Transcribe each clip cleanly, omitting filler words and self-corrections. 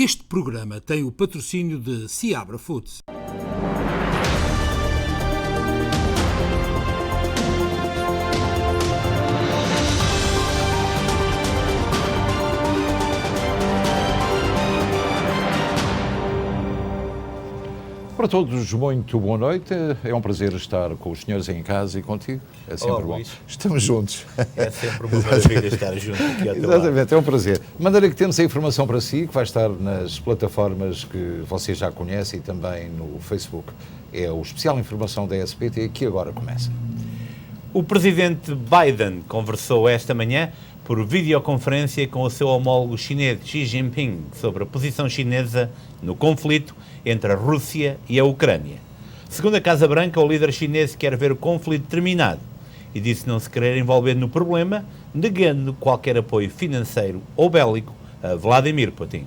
Este programa tem o patrocínio de Seabra Foods. Para todos, muito boa noite. É um prazer estar com os senhores em casa e contigo. É sempre Olá, bom. Luís. Estamos juntos. É sempre uma maravilha estar junto aqui ao teu lado. Exatamente, é um prazer. De maneira que temos a informação para si, que vai estar nas plataformas que vocês já conhecem e também no Facebook. É o especial informação da SBT que agora começa. O presidente Biden conversou esta manhã por videoconferência com o seu homólogo chinês Xi Jinping sobre a posição chinesa no conflito entre a Rússia e a Ucrânia. Segundo a Casa Branca, o líder chinês quer ver o conflito terminado e disse não se querer envolver no problema, negando qualquer apoio financeiro ou bélico a Vladimir Putin.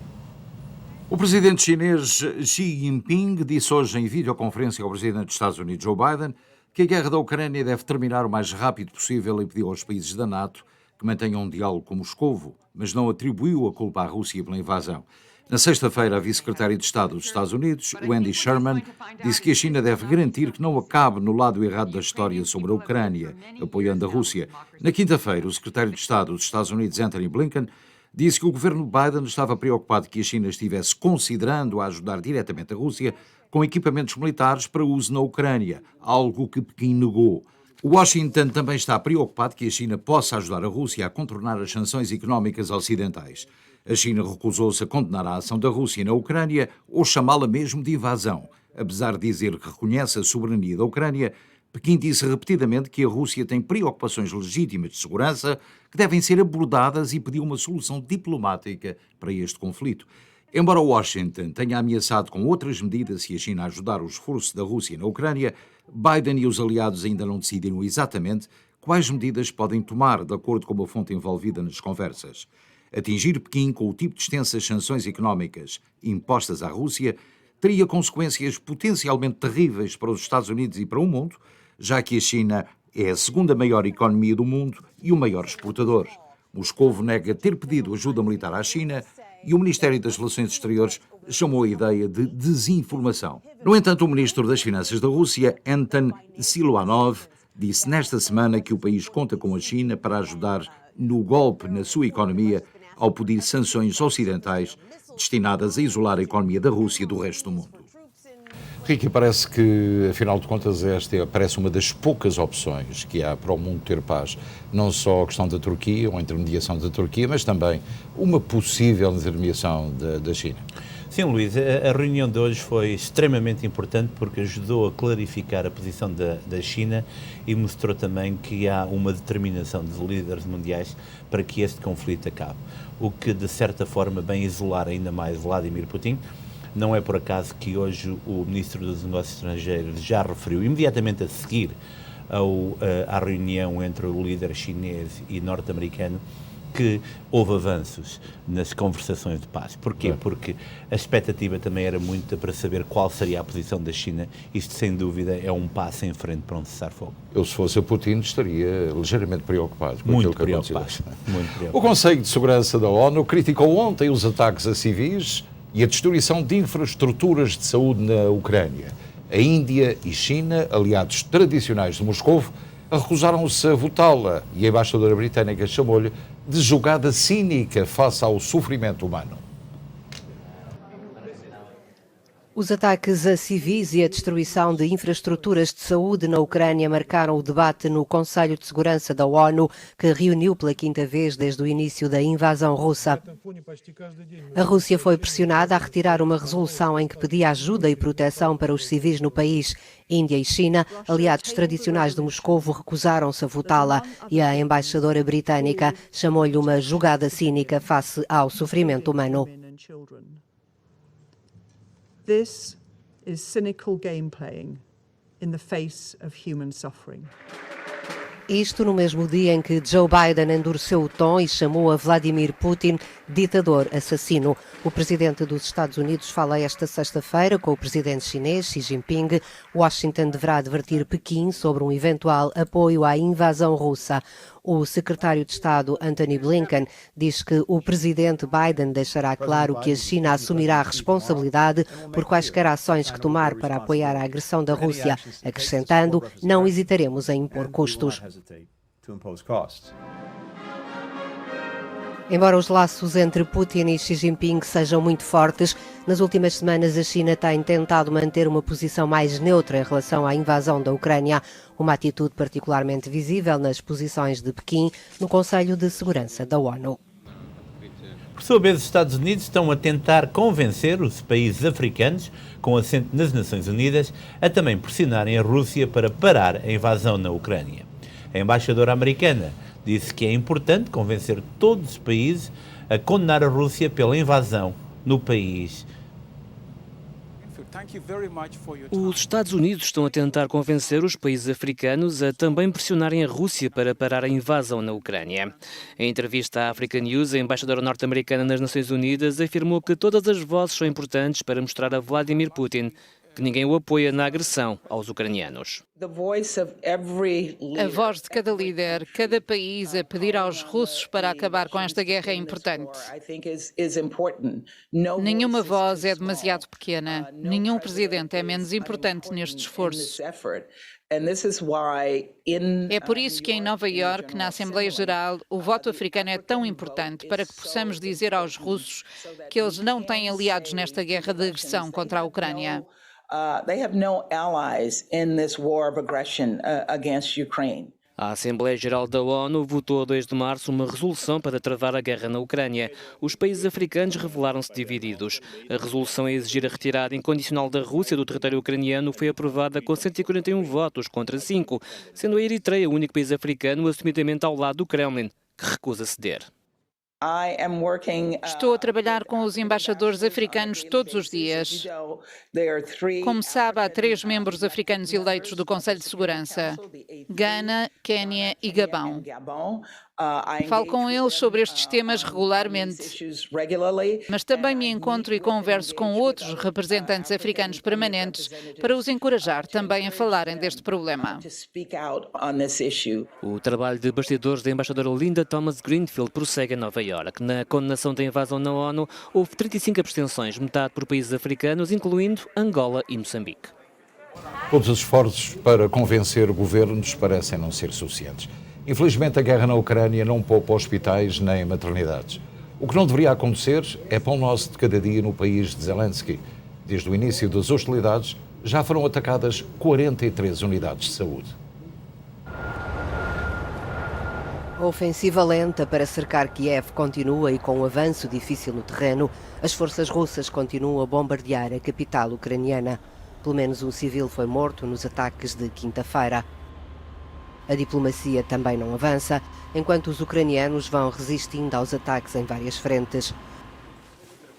O presidente chinês Xi Jinping disse hoje em videoconferência ao presidente dos Estados Unidos, Joe Biden, que a guerra da Ucrânia deve terminar o mais rápido possível e pediu aos países da NATO que mantenham um diálogo com Moscovo, mas não atribuiu a culpa à Rússia pela invasão. Na sexta-feira, a vice-secretária de Estado dos Estados Unidos, Wendy Sherman, disse que a China deve garantir que não acabe no lado errado da história sobre a Ucrânia, apoiando a Rússia. Na quinta-feira, o secretário de Estado dos Estados Unidos, Antony Blinken, disse que o governo Biden estava preocupado que a China estivesse considerando a ajudar diretamente a Rússia com equipamentos militares para uso na Ucrânia, algo que Pequim negou. Washington também está preocupado que a China possa ajudar a Rússia a contornar as sanções económicas ocidentais. A China recusou-se a condenar a ação da Rússia na Ucrânia ou chamá-la mesmo de invasão. Apesar de dizer que reconhece a soberania da Ucrânia, Pequim disse repetidamente que a Rússia tem preocupações legítimas de segurança que devem ser abordadas e pediu uma solução diplomática para este conflito. Embora Washington tenha ameaçado com outras medidas se a China ajudar o esforço da Rússia na Ucrânia, Biden e os aliados ainda não decidiram exatamente quais medidas podem tomar, de acordo com uma fonte envolvida nas conversas. Atingir Pequim com o tipo de extensas sanções económicas impostas à Rússia teria consequências potencialmente terríveis para os Estados Unidos e para o mundo, já que a China é a segunda maior economia do mundo e o maior exportador. Moscovo nega ter pedido ajuda militar à China e o Ministério das Relações Exteriores chamou a ideia de desinformação. No entanto, o ministro das Finanças da Rússia, Anton Siluanov, disse nesta semana que o país conta com a China para ajudar no golpe na sua economia ao pedir sanções ocidentais destinadas a isolar a economia da Rússia do resto do mundo. Ricky, parece que, afinal de contas, esta parece uma das poucas opções que há para o mundo ter paz. Não só a questão da Turquia, ou a intermediação da Turquia, mas também uma possível intermediação da China. Sim, Luís, a reunião de hoje foi extremamente importante porque ajudou a clarificar a posição da China e mostrou também que há uma determinação dos líderes mundiais para que este conflito acabe. O que, de certa forma, vem isolar ainda mais Vladimir Putin. Não é por acaso que hoje o Ministro dos Negócios Estrangeiros já referiu, imediatamente a seguir à reunião entre o líder chinês e norte-americano, que houve avanços nas conversações de paz. Porquê? Porque a expectativa também era muita para saber qual seria a posição da China. Isto, sem dúvida, é um passo em frente para um cessar-fogo. Eu, se fosse a Putin, estaria ligeiramente preocupado com aquilo que aconteceu. Muito preocupado. O Conselho de Segurança da ONU criticou ontem os ataques a civis e a destruição de infraestruturas de saúde na Ucrânia. A Índia e China, aliados tradicionais de Moscovo, recusaram-se a votá-la e a embaixadora britânica chamou-lhe de jogada cínica face ao sofrimento humano. Os ataques a civis e a destruição de infraestruturas de saúde na Ucrânia marcaram o debate no Conselho de Segurança da ONU, que reuniu pela quinta vez desde o início da invasão russa. A Rússia foi pressionada a retirar uma resolução em que pedia ajuda e proteção para os civis no país. Índia e China, aliados tradicionais de Moscovo, recusaram-se a votá-la e a embaixadora britânica chamou-lhe uma jogada cínica face ao sofrimento humano. This is cynical game playing in the face of human suffering. Isto no mesmo dia em que Joe Biden endureceu o tom e chamou a Vladimir Putin ditador assassino. O presidente dos Estados Unidos fala esta sexta-feira com o presidente chinês Xi Jinping. Washington deverá advertir Pequim sobre um eventual apoio à invasão russa. O secretário de Estado Antony Blinken diz que o presidente Biden deixará claro que a China assumirá a responsabilidade por quaisquer ações que tomar para apoiar a agressão da Rússia, acrescentando: não hesitaremos em impor custos. Embora os laços entre Putin e Xi Jinping sejam muito fortes, nas últimas semanas a China tem tentado manter uma posição mais neutra em relação à invasão da Ucrânia, uma atitude particularmente visível nas posições de Pequim no Conselho de Segurança da ONU. Por sua vez, os Estados Unidos estão a tentar convencer os países africanos, com assento nas Nações Unidas, a também pressionarem a Rússia para parar a invasão na Ucrânia. A embaixadora americana disse que é importante convencer todos os países a condenar a Rússia pela invasão no país. Os Estados Unidos estão a tentar convencer os países africanos a também pressionarem a Rússia para parar a invasão na Ucrânia. Em entrevista à Africa News, a embaixadora norte-americana nas Nações Unidas afirmou que todas as vozes são importantes para mostrar a Vladimir Putin que ninguém o apoia na agressão aos ucranianos. A voz de cada líder, cada país a pedir aos russos para acabar com esta guerra é importante. Nenhuma voz é demasiado pequena. Nenhum presidente é menos importante neste esforço. É por isso que em Nova Iorque, na Assembleia Geral, o voto africano é tão importante para que possamos dizer aos russos que eles não têm aliados nesta guerra de agressão contra a Ucrânia. They have no allies in this war of aggression against Ukraine. A Assembleia Geral da ONU votou a 2 de março uma resolução para travar a guerra na Ucrânia. Os países africanos revelaram-se divididos. A resolução a exigir a retirada incondicional da Rússia do território ucraniano foi aprovada com 141 votos contra 5, sendo a Eritreia o único país africano assumidamente ao lado do Kremlin, que recusa ceder. Estou a trabalhar com os embaixadores africanos todos os dias. Como sabe, há 3 membros africanos eleitos do Conselho de Segurança: Gana, Quénia e Gabão. Falo com eles sobre estes temas regularmente, mas também me encontro e converso com outros representantes africanos permanentes para os encorajar também a falarem deste problema. O trabalho de bastidores da embaixadora Linda Thomas-Greenfield prossegue em Nova Iorque. Na condenação da invasão na ONU, houve 35 abstenções, metade por países africanos, incluindo Angola e Moçambique. Todos os esforços para convencer governos parecem não ser suficientes. Infelizmente, a guerra na Ucrânia não poupa hospitais nem maternidades. O que não deveria acontecer é pão nosso de cada dia no país de Zelensky. Desde o início das hostilidades, já foram atacadas 43 unidades de saúde. A ofensiva lenta para cercar Kiev continua e com um avanço difícil no terreno, as forças russas continuam a bombardear a capital ucraniana. Pelo menos um civil foi morto nos ataques de quinta-feira. A diplomacia também não avança, enquanto os ucranianos vão resistindo aos ataques em várias frentes.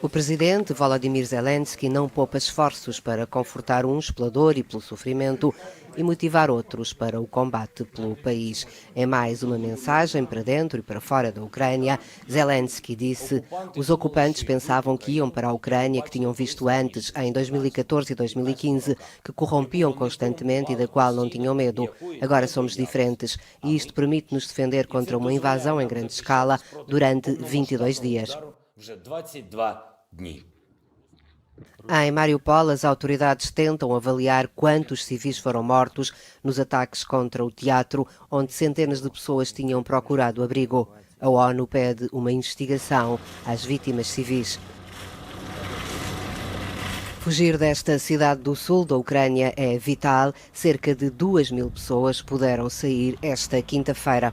O presidente Volodymyr Zelensky não poupa esforços para confortar uns pela dor e pelo sofrimento e motivar outros para o combate pelo país. É mais uma mensagem para dentro e para fora da Ucrânia. Zelensky disse: os ocupantes pensavam que iam para a Ucrânia que tinham visto antes, em 2014 e 2015, que corrompiam constantemente e da qual não tinham medo. Agora somos diferentes e isto permite-nos defender contra uma invasão em grande escala durante 22 dias. Em Mariupol, as autoridades tentam avaliar quantos civis foram mortos nos ataques contra o teatro, onde centenas de pessoas tinham procurado abrigo. A ONU pede uma investigação às vítimas civis. Fugir desta cidade do sul da Ucrânia é vital. Cerca de 2.000 pessoas puderam sair esta quinta-feira.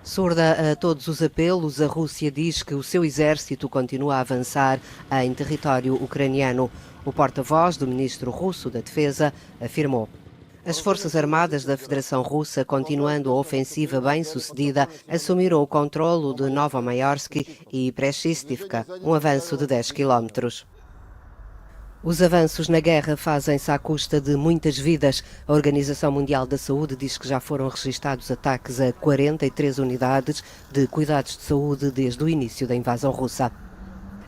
Surda a todos os apelos, a Rússia diz que o seu exército continua a avançar em território ucraniano. O porta-voz do ministro russo da Defesa afirmou: as Forças Armadas da Federação Russa, continuando a ofensiva bem-sucedida, assumiram o controlo de Novomaiorsky e Prechestivka, um avanço de 10 quilómetros. Os avanços na guerra fazem-se à custa de muitas vidas. A Organização Mundial da Saúde diz que já foram registados ataques a 43 unidades de cuidados de saúde desde o início da invasão russa.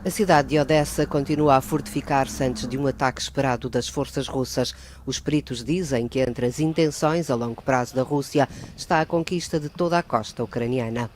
A cidade de Odessa continua a fortificar-se antes de um ataque esperado das forças russas. Os peritos dizem que entre as intenções a longo prazo da Rússia está a conquista de toda a costa ucraniana.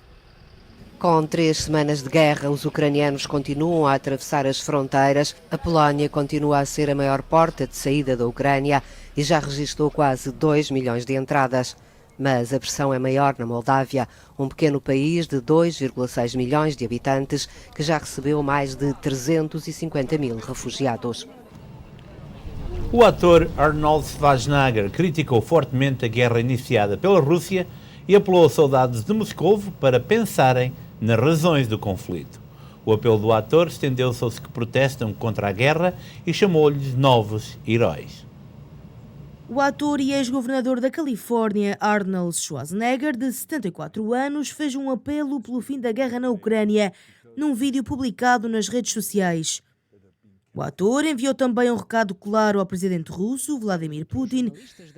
Com 3 semanas de guerra, os ucranianos continuam a atravessar as fronteiras. A Polónia continua a ser a maior porta de saída da Ucrânia e já registrou quase 2 milhões de entradas. Mas a pressão é maior na Moldávia, um pequeno país de 2,6 milhões de habitantes que já recebeu mais de 350 mil refugiados. O ator Arnold Schwarzenegger criticou fortemente a guerra iniciada pela Rússia e apelou aos soldados de Moscovo para pensarem nas razões do conflito. O apelo do ator estendeu-se aos que protestam contra a guerra e chamou-lhes novos heróis. O ator e ex-governador da Califórnia, Arnold Schwarzenegger, de 74 anos, fez um apelo pelo fim da guerra na Ucrânia num vídeo publicado nas redes sociais. O ator enviou também um recado claro ao presidente russo, Vladimir Putin,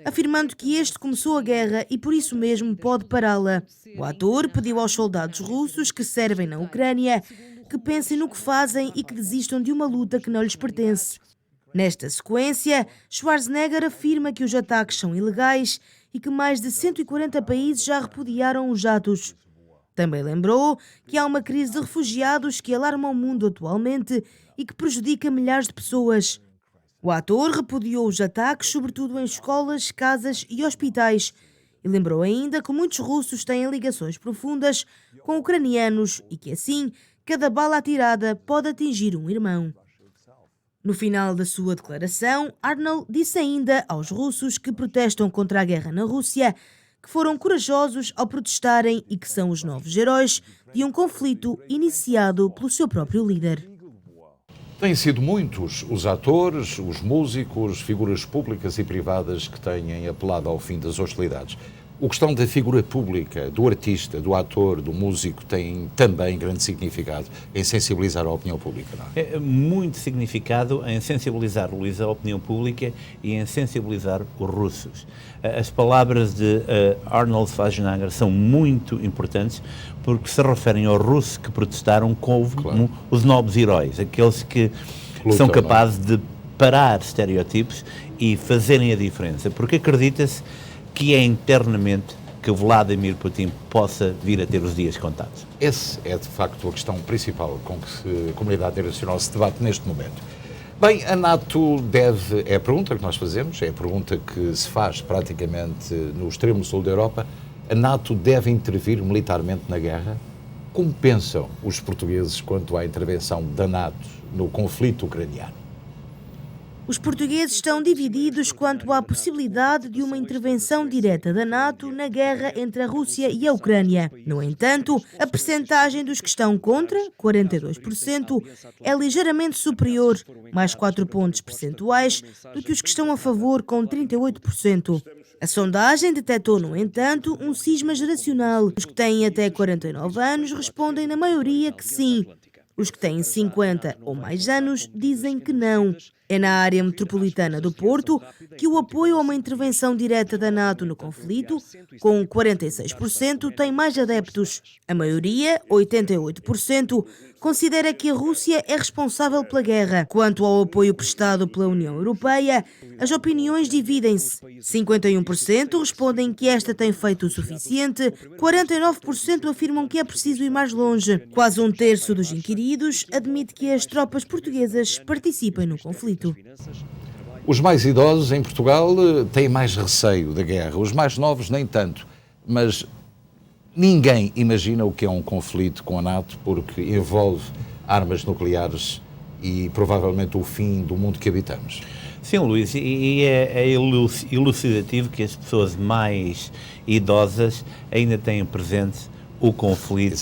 afirmando que este começou a guerra e por isso mesmo pode pará-la. O ator pediu aos soldados russos que servem na Ucrânia que pensem no que fazem e que desistam de uma luta que não lhes pertence. Nesta sequência, Schwarzenegger afirma que os ataques são ilegais e que mais de 140 países já repudiaram os atos. Também lembrou que há uma crise de refugiados que alarma o mundo atualmente e que prejudica milhares de pessoas. O ator repudiou os ataques, sobretudo em escolas, casas e hospitais, e lembrou ainda que muitos russos têm ligações profundas com ucranianos e que, assim, cada bala atirada pode atingir um irmão. No final da sua declaração, Arnold disse ainda aos russos que protestam contra a guerra na Rússia que foram corajosos ao protestarem e que são os novos heróis de um conflito iniciado pelo seu próprio líder. Têm sido muitos os atores, os músicos, figuras públicas e privadas que têm apelado ao fim das hostilidades. A questão da figura pública, do artista, do ator, do músico, tem também grande significado em sensibilizar a opinião pública, não é? É muito significado em sensibilizar, Luísa, a opinião pública e em sensibilizar os russos. As palavras de Arnold Schwarzenegger são muito importantes porque se referem aos russos que protestaram como claro. Os novos heróis, aqueles que lutam, são capazes de parar estereótipos e fazerem a diferença, porque acredita-se que é internamente que Vladimir Putin possa vir a ter os dias contados. Essa é, de facto, a questão principal com que a comunidade internacional se debate neste momento. Bem, a NATO deve, é a pergunta que nós fazemos, é a pergunta que se faz praticamente no extremo sul da Europa, a NATO deve intervir militarmente na guerra? Como pensam os portugueses quanto à intervenção da NATO no conflito ucraniano? Os portugueses estão divididos quanto à possibilidade de uma intervenção direta da NATO na guerra entre a Rússia e a Ucrânia. No entanto, a percentagem dos que estão contra, 42%, é ligeiramente superior, mais 4 pontos percentuais, do que os que estão a favor, com 38%. A sondagem detectou, no entanto, um cisma geracional. Os que têm até 49 anos respondem na maioria que sim. Os que têm 50 ou mais anos dizem que não. É na área metropolitana do Porto que o apoio a uma intervenção direta da NATO no conflito, com 46%, tem mais adeptos. A maioria, 88%, considera que a Rússia é responsável pela guerra. Quanto ao apoio prestado pela União Europeia, as opiniões dividem-se. 51% respondem que esta tem feito o suficiente, 49% afirmam que é preciso ir mais longe. Quase um terço dos inquiridos admite que as tropas portuguesas participem no conflito. Os mais idosos em Portugal têm mais receio da guerra, os mais novos nem tanto, mas ninguém imagina o que é um conflito com a NATO porque envolve armas nucleares e provavelmente o fim do mundo que habitamos. Sim, Luís, e é elucidativo que as pessoas mais idosas ainda têm presente o conflito a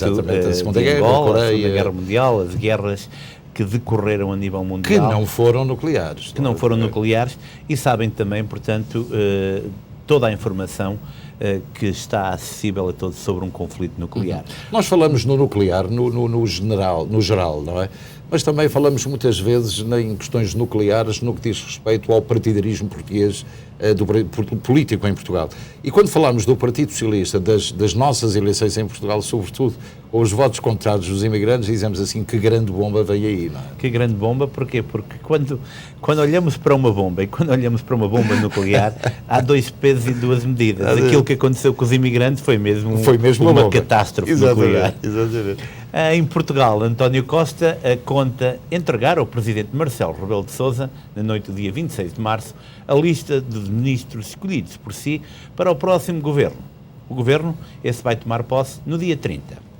Segunda de Guerra, Angola, Coreia, a Segunda Guerra Mundial, as guerras que decorreram a nível mundial. Que não foram nucleares. Que não foram nucleares e sabem também, portanto, toda a informação que está acessível a todos sobre um conflito nuclear. Nós falamos no nuclear, no geral, não é? Mas também falamos muitas vezes em questões nucleares no que diz respeito ao partidarismo português, político em Portugal. E quando falamos do Partido Socialista, das nossas eleições em Portugal, sobretudo os votos contrários dos imigrantes, dizemos assim, que grande bomba vem aí, não é? Que grande bomba, porquê? Porque quando olhamos para uma bomba e quando olhamos para uma bomba nuclear, há dois pesos e duas medidas. Aquilo que aconteceu com os imigrantes foi mesmo uma catástrofe nuclear. Exatamente. Em Portugal, António Costa conta entregar ao presidente Marcelo Rebelo de Sousa, na noite do dia 26 de março, a lista dos ministros escolhidos por si para o próximo governo. O governo, esse vai tomar posse no dia 30.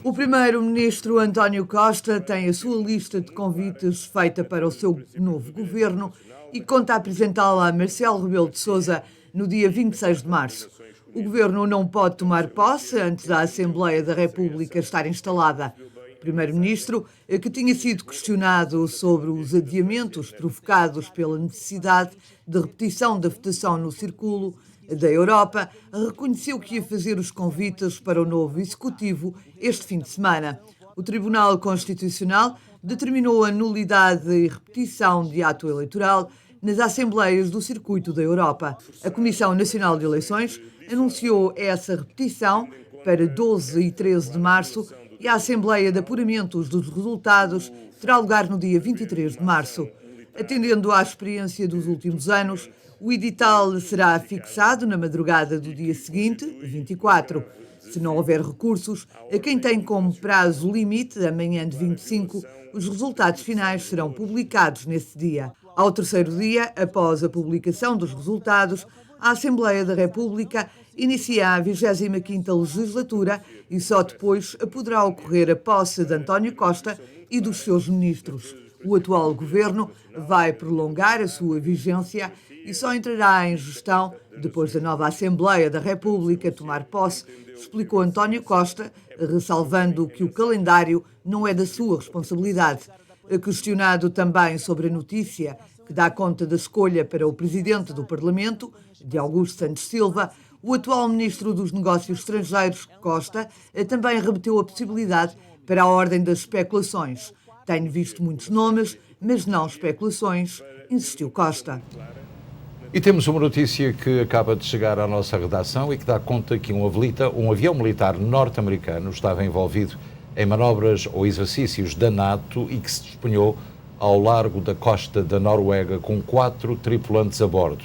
O primeiro-ministro António Costa tem a sua lista de convites feita para o seu novo governo e conta apresentá-la a Marcelo Rebelo de Sousa no dia 26 de março. O governo não pode tomar posse antes da Assembleia da República estar instalada. O primeiro-ministro, que tinha sido questionado sobre os adiamentos provocados pela necessidade de repetição da votação no Círculo da Europa, reconheceu que ia fazer os convites para o novo Executivo este fim de semana. O Tribunal Constitucional determinou a nulidade e repetição de ato eleitoral nas Assembleias do Circuito da Europa. A Comissão Nacional de Eleições anunciou essa repetição para 12 e 13 de março e a Assembleia de Apuramentos dos Resultados terá lugar no dia 23 de março. Atendendo à experiência dos últimos anos, o edital será fixado na madrugada do dia seguinte, 24. Se não houver recursos, a quem tem como prazo limite, amanhã de 25, os resultados finais serão publicados nesse dia. Ao terceiro dia, após a publicação dos resultados, a Assembleia da República inicia a 25ª legislatura e só depois poderá ocorrer a posse de António Costa e dos seus ministros. O atual governo vai prolongar a sua vigência e só entrará em gestão depois da nova Assembleia da República tomar posse, explicou António Costa, ressalvando que o calendário não é da sua responsabilidade. Questionado também sobre a notícia que dá conta da escolha para o presidente do Parlamento, de Augusto Santos Silva, o atual ministro dos Negócios Estrangeiros, Costa, também rebateu a possibilidade para a ordem das especulações. Tenho visto muitos nomes, mas não especulações, insistiu Costa. E temos uma notícia que acaba de chegar à nossa redação e que dá conta que um avião militar norte-americano estava envolvido em manobras ou exercícios da NATO e que se despenhou ao largo da costa da Noruega com 4 tripulantes a bordo.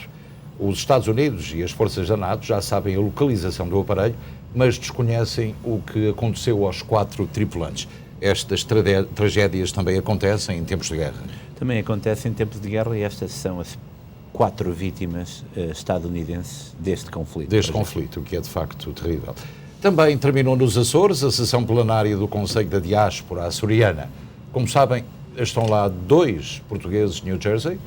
Os Estados Unidos e as forças da NATO já sabem a localização do aparelho, mas desconhecem o que aconteceu aos 4 tripulantes. Estas tragédias também acontecem em tempos de guerra. Também acontecem em tempos de guerra e estas são as 4 vítimas estadunidenses deste conflito. Deste conflito, que é de facto terrível. Também terminou nos Açores a sessão plenária do Conselho da Diáspora Açoriana. Como sabem, estão lá 2 portugueses de New Jersey,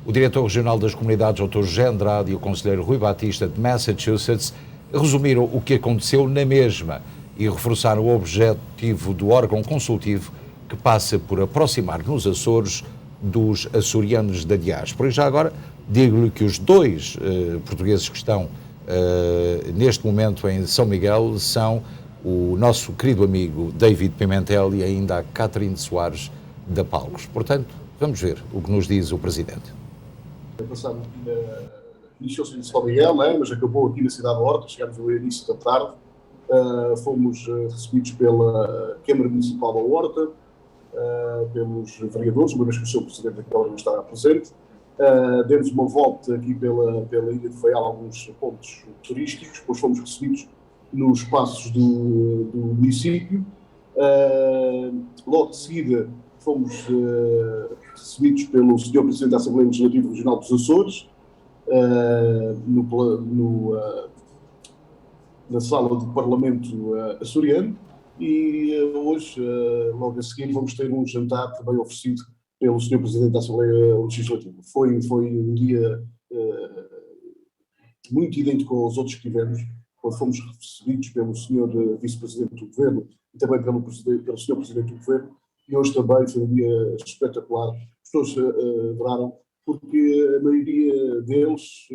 o diretor regional das comunidades, Dr. José Andrade, e o conselheiro Rui Batista, de Massachusetts, resumiram o que aconteceu na mesma e reforçaram o objetivo do órgão consultivo que passa por aproximar nos Açores dos açorianos da diáspora. E já agora digo-lhe que os 2 portugueses que estão neste momento em São Miguel são o nosso querido amigo David Pimentel e ainda a Catherine Soares da Palcos. Portanto, vamos ver o que nos diz o Presidente. Iniciou-se em São Miguel, mas acabou aqui na cidade da Horta, chegámos no início da tarde, fomos recebidos pela Câmara Municipal da Horta, pelos vereadores, uma vez que o seu Presidente da Câmara não estava presente. Demos uma volta aqui pela Ilha de Faial, alguns pontos turísticos, depois fomos recebidos nos espaços do município. Logo de seguida fomos recebidos pelo Sr. Presidente da Assembleia Legislativa Regional dos Açores, na sala do Parlamento açoriano, e hoje, logo a seguir, vamos ter um jantar também oferecido pelo Sr. Presidente da Assembleia Legislativa. Foi um dia muito idêntico aos outros que tivemos, quando fomos recebidos pelo Sr. Vice-Presidente do Governo e também pelo Sr. Presidente do Governo, e hoje também foi um dia espetacular. As pessoas adoraram, porque a maioria deles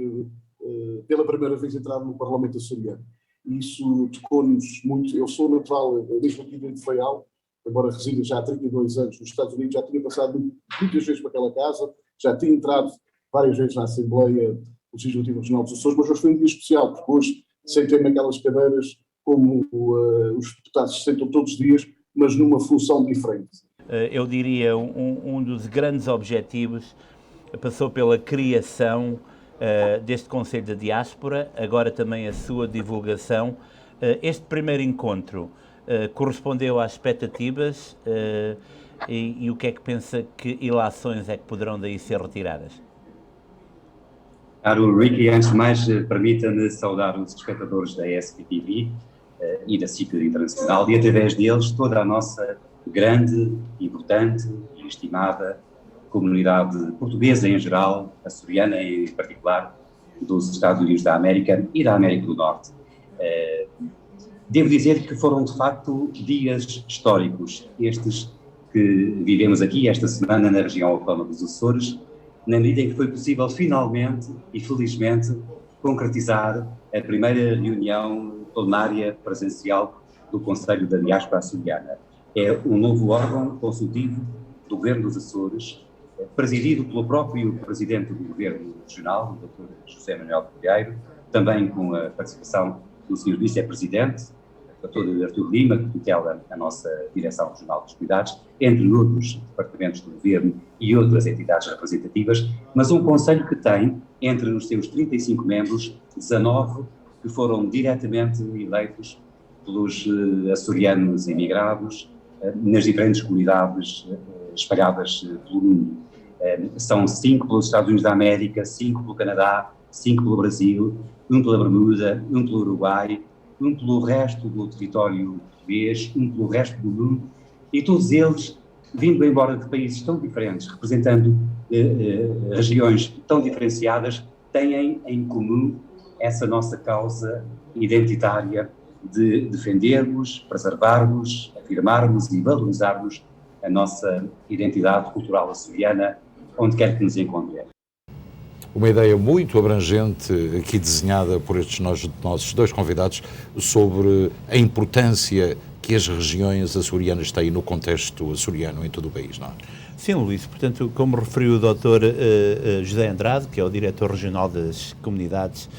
pela primeira vez entrar no Parlamento açoriano. E isso tocou-nos muito. Eu sou natural desde aqui de Faial, embora resida já há 32 anos nos Estados Unidos, já tinha passado muitas vezes para aquela casa, já tinha entrado várias vezes na Assembleia Legislativa Regional dos Açores, mas hoje foi um dia especial, porque hoje sentei naquelas cadeiras como os deputados se sentam todos os dias, mas numa função diferente. Eu diria um dos grandes objetivos passou pela criação deste Conselho da Diáspora, agora também a sua divulgação. Este primeiro encontro correspondeu às expectativas e o que é que pensa que ilações é que poderão daí ser retiradas? Caro Ricky, antes de mais, permita-me saudar os espectadores da SPTV e da SIC Internacional e, através deles, toda a nossa grande, importante e estimada comunidade portuguesa em geral, açoriana em particular, dos Estados Unidos da América e da América do Norte. Devo dizer que foram, de facto, dias históricos, estes que vivemos aqui esta semana na região autónoma dos Açores, na medida em que foi possível finalmente e felizmente concretizar a primeira reunião plenária presencial do Conselho da Diáspora Açoriana. É um novo órgão consultivo do Governo dos Açores, presidido pelo próprio Presidente do Governo Regional, o Dr. José Manuel Cordeiro, também com a participação do Sr. Vice-Presidente, o Dr. Artur Lima, que tutela a nossa Direção Regional dos Cuidados, entre outros departamentos do Governo e outras entidades representativas, mas um Conselho que tem, entre os seus 35 membros, 19 que foram diretamente eleitos pelos açorianos emigrados, nas diferentes comunidades espalhadas pelo mundo. São 5 pelos Estados Unidos da América, 5 pelo Canadá, 5 pelo Brasil, 1 pela Bermuda, 1 pelo Uruguai, 1 pelo resto do território português, 1 pelo resto do mundo, e todos eles vindo embora de países tão diferentes, representando regiões tão diferenciadas, têm em comum essa nossa causa identitária de defendermos, preservarmos, afirmarmos e valorizarmos a nossa identidade cultural açoriana, onde quer que nos encontremos. Uma ideia muito abrangente aqui desenhada por estes nossos dois convidados sobre a importância que as regiões açorianas têm no contexto açoriano em todo o país, não é? Sim, Luís. Portanto, como referiu o Dr. José Andrade, que é o Diretor Regional das Comunidades,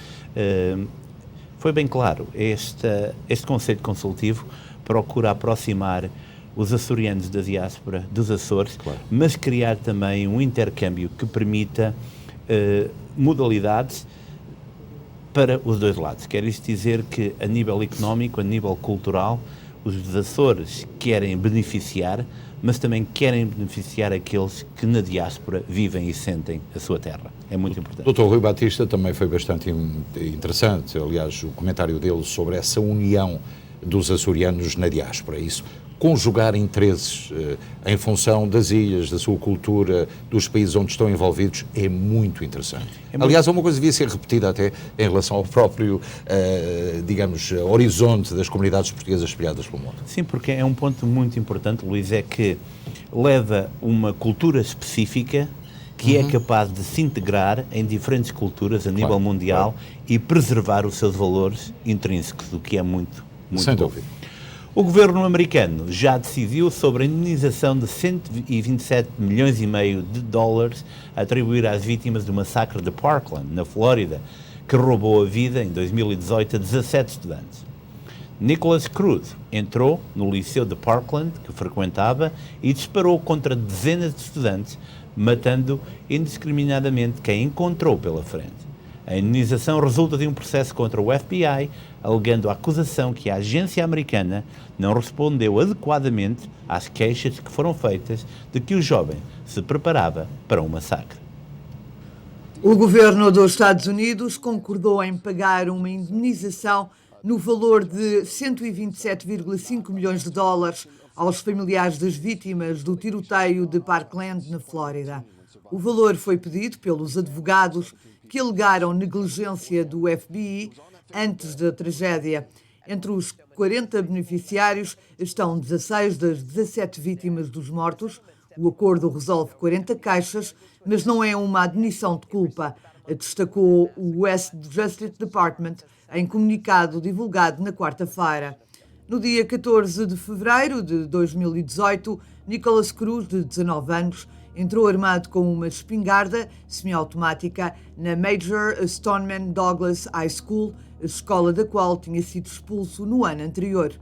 foi bem claro, este Conselho Consultivo procura aproximar os açorianos da diáspora dos Açores, claro, mas criar também um intercâmbio que permita modalidades para os dois lados. Quer isto dizer que, a nível económico, a nível cultural, os Açores querem beneficiar, mas também querem beneficiar aqueles que na diáspora vivem e sentem a sua terra. É muito importante. Dr. Rui Batista também foi bastante interessante, aliás, o comentário dele sobre essa união dos açorianos na diáspora. Isso, conjugar interesses em função das ilhas, da sua cultura, dos países onde estão envolvidos, é muito interessante. Aliás, é uma coisa que devia ser repetida até em relação ao próprio, digamos, horizonte das comunidades portuguesas espalhadas pelo mundo. Sim, porque é um ponto muito importante, Luís, é que leva uma cultura específica que é capaz de se integrar em diferentes culturas a nível mundial e preservar os seus valores intrínsecos, o que é muito sem bom. dúvida. O governo americano já decidiu sobre a indenização de 127 milhões e meio de dólares a atribuir às vítimas do massacre de Parkland, na Flórida, que roubou a vida, em 2018, a 17 estudantes. Nicholas Cruz entrou no liceu de Parkland, que frequentava, e disparou contra dezenas de estudantes, matando indiscriminadamente quem encontrou pela frente. A indenização resulta de um processo contra o FBI, alegando a acusação que a agência americana não respondeu adequadamente às queixas que foram feitas de que o jovem se preparava para um massacre. O governo dos Estados Unidos concordou em pagar uma indemnização no valor de 127,5 milhões de dólares aos familiares das vítimas do tiroteio de Parkland, na Flórida. O valor foi pedido pelos advogados que alegaram negligência do FBI antes da tragédia. Entre os 40 beneficiários estão 16 das 17 vítimas dos mortos. O acordo resolve 40 caixas, mas não é uma admissão de culpa. destacou o West Justice Department em comunicado divulgado na quarta-feira. No dia 14 de fevereiro de 2018, Nicholas Cruz, de 19 anos, entrou armado com uma espingarda semiautomática na Major Stoneman Douglas High School, escola da qual tinha sido expulso no ano anterior,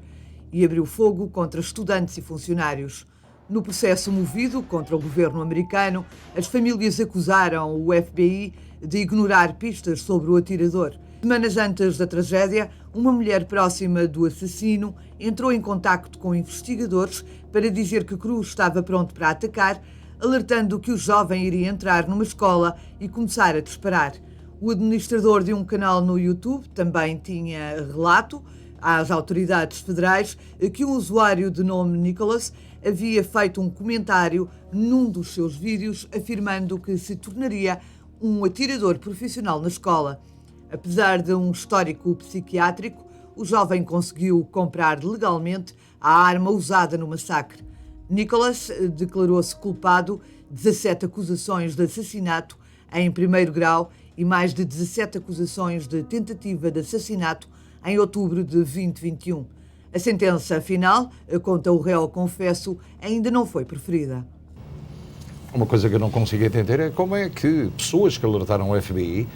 e abriu fogo contra estudantes e funcionários. No processo movido contra o governo americano, as famílias acusaram o FBI de ignorar pistas sobre o atirador. Semanas antes da tragédia, uma mulher próxima do assassino entrou em contacto com investigadores para dizer que Cruz estava pronto para atacar, alertando que o jovem iria entrar numa escola e começar a disparar. O administrador de um canal no YouTube também tinha relato às autoridades federais que um usuário de nome Nicholas havia feito um comentário num dos seus vídeos afirmando que se tornaria um atirador profissional na escola. Apesar de um histórico psiquiátrico, o jovem conseguiu comprar legalmente a arma usada no massacre. Nicholas declarou-se culpado de 17 acusações de assassinato em primeiro grau e mais de 17 acusações de tentativa de assassinato em outubro de 2021. A sentença final, conta o réu confesso, ainda não foi proferida. Uma coisa que eu não consigo entender é como é que pessoas que alertaram o FBI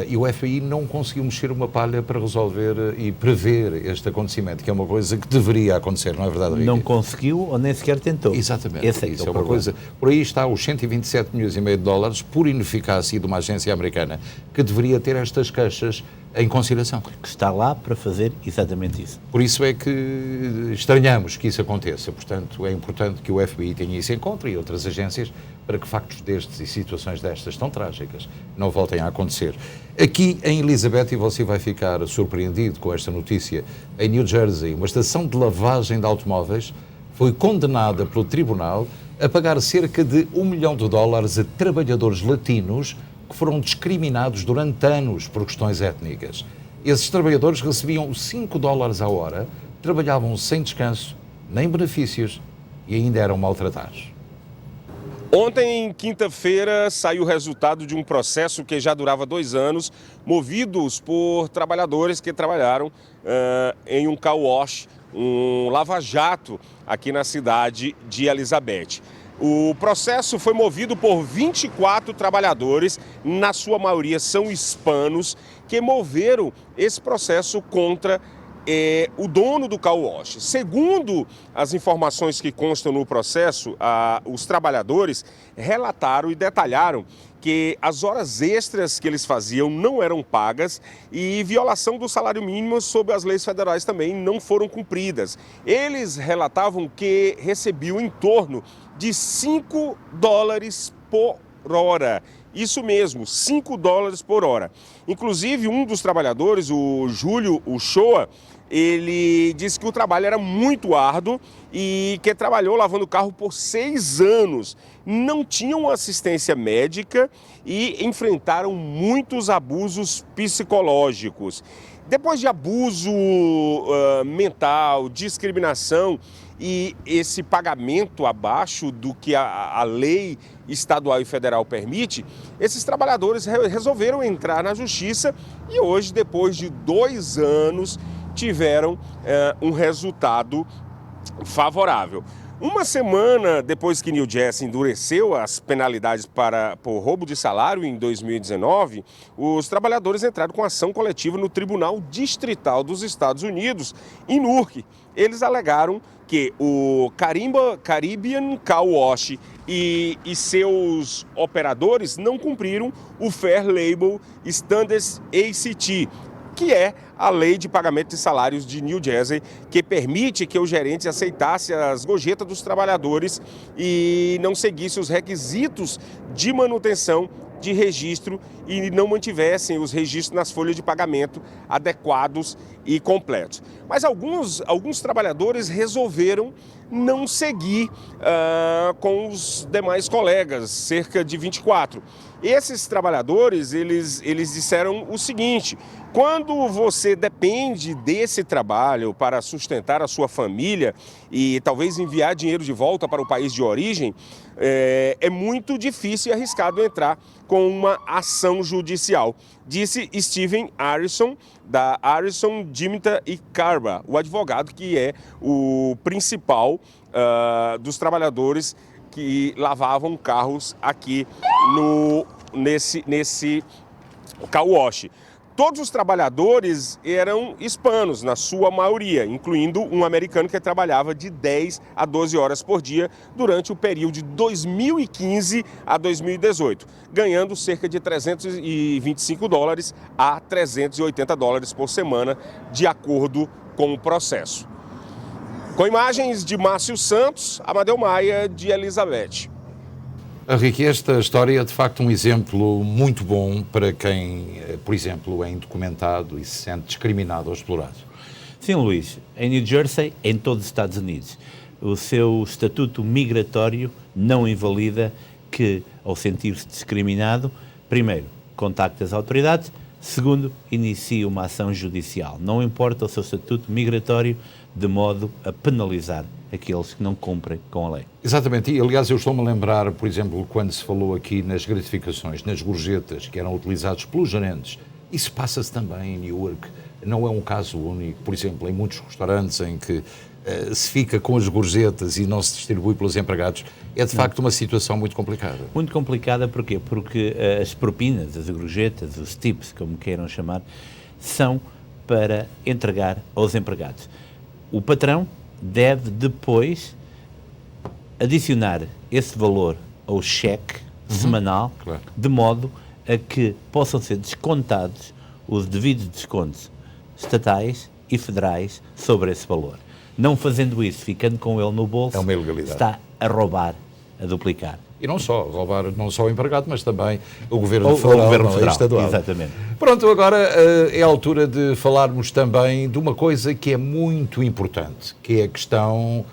e o FBI não conseguiu mexer uma palha para resolver e prever este acontecimento, que é uma coisa que deveria acontecer, não é verdade, Ricardo? Não conseguiu ou nem sequer tentou. Exatamente. Isso é uma coisa. Por aí está os 127 milhões e meio de dólares por ineficácia de uma agência americana que deveria ter estas queixas em consideração. Que está lá para fazer exatamente isso. Por isso é que estranhamos que isso aconteça. Portanto, é importante que o FBI tenha isso em conta e outras agências para que factos destes e situações destas tão trágicas não voltem a acontecer. Aqui em Elizabeth, e você vai ficar surpreendido com esta notícia, em New Jersey, uma estação de lavagem de automóveis foi condenada pelo tribunal a pagar cerca de $1 milhão a trabalhadores latinos que foram discriminados durante anos por questões étnicas. Esses trabalhadores recebiam $5 a hora, trabalhavam sem descanso, nem benefícios e ainda eram maltratados. Ontem, quinta-feira, saiu o resultado de um processo que já durava 2 anos, movidos por trabalhadores que trabalharam em um car wash, um lava-jato aqui na cidade de Elizabeth. O processo foi movido por 24 trabalhadores, na sua maioria são hispanos, que moveram esse processo contra o dono do car wash. Segundo as informações que constam no processo, os trabalhadores relataram e detalharam que as horas extras que eles faziam não eram pagas e violação do salário mínimo sob as leis federais também não foram cumpridas. Eles relatavam que recebiam em torno de $5 por hora. Isso mesmo, $5 por hora. Inclusive, um dos trabalhadores, o Júlio Uchoa, ele disse que o trabalho era muito árduo e que trabalhou lavando carro por 6 anos. Não tinham assistência médica e enfrentaram muitos abusos psicológicos. Depois de abuso mental, discriminação e esse pagamento abaixo do que a lei estadual e federal permite, esses trabalhadores resolveram entrar na justiça e hoje, depois de 2 anos, tiveram um resultado favorável. Uma semana depois que New Jersey endureceu as penalidades por roubo de salário em 2019, os trabalhadores entraram com ação coletiva no Tribunal Distrital dos Estados Unidos, em Newark. Eles alegaram que o Caribbean Car Wash e seus operadores não cumpriram o Fair Labor Standards ACT, que é a lei de pagamento de salários de New Jersey, que permite que os gerentes aceitassem as gorjetas dos trabalhadores e não seguissem os requisitos de manutenção de registro e não mantivessem os registros nas folhas de pagamento adequados e completos. Mas alguns trabalhadores resolveram não seguir com os demais colegas, cerca de 24. Esses trabalhadores, eles disseram o seguinte: quando você depende desse trabalho para sustentar a sua família e talvez enviar dinheiro de volta para o país de origem, é muito difícil e arriscado entrar com uma ação judicial, disse Steven Harrison, da Harrison, Dimitar e Carba, o advogado que é o principal dos trabalhadores que lavavam carros aqui nesse car wash. Todos os trabalhadores eram hispanos, na sua maioria, incluindo um americano que trabalhava de 10 a 12 horas por dia durante o período de 2015 a 2018, ganhando cerca de $325 a $380 por semana, de acordo com o processo. Com imagens de Márcio Santos, Amadeu Maia, de Elizabeth. Henrique, esta história é de facto um exemplo muito bom para quem, por exemplo, é indocumentado e se sente discriminado ou explorado. Sim, Luís. Em New Jersey, em todos os Estados Unidos, o seu estatuto migratório não invalida que, ao sentir-se discriminado, primeiro, contacte as autoridades, segundo, inicie uma ação judicial. Não importa o seu estatuto migratório, de modo a penalizar aqueles que não cumprem com a lei. Exatamente, e aliás eu estou-me a lembrar, por exemplo, quando se falou aqui nas gratificações, nas gorjetas que eram utilizados pelos gerentes. Isso passa-se também em Newark, não é um caso único, por exemplo, em muitos restaurantes em que se fica com as gorjetas e não se distribui pelos empregados, é de facto uma situação muito complicada. Muito complicada porquê? Porque as propinas, as gorjetas, os tips, como queiram chamar, são para entregar aos empregados. O patrão deve depois adicionar esse valor ao cheque semanal, claro, de modo a que possam ser descontados os devidos descontos estatais e federais sobre esse valor. Não fazendo isso, ficando com ele no bolso, é uma ilegalidade. Está a roubar, a duplicar. E não só, roubar não só o empregado, mas também o Governo Federal. O Governo Federal, estadual. Exatamente. Pronto, agora é a altura de falarmos também de uma coisa que é muito importante, que é a questão,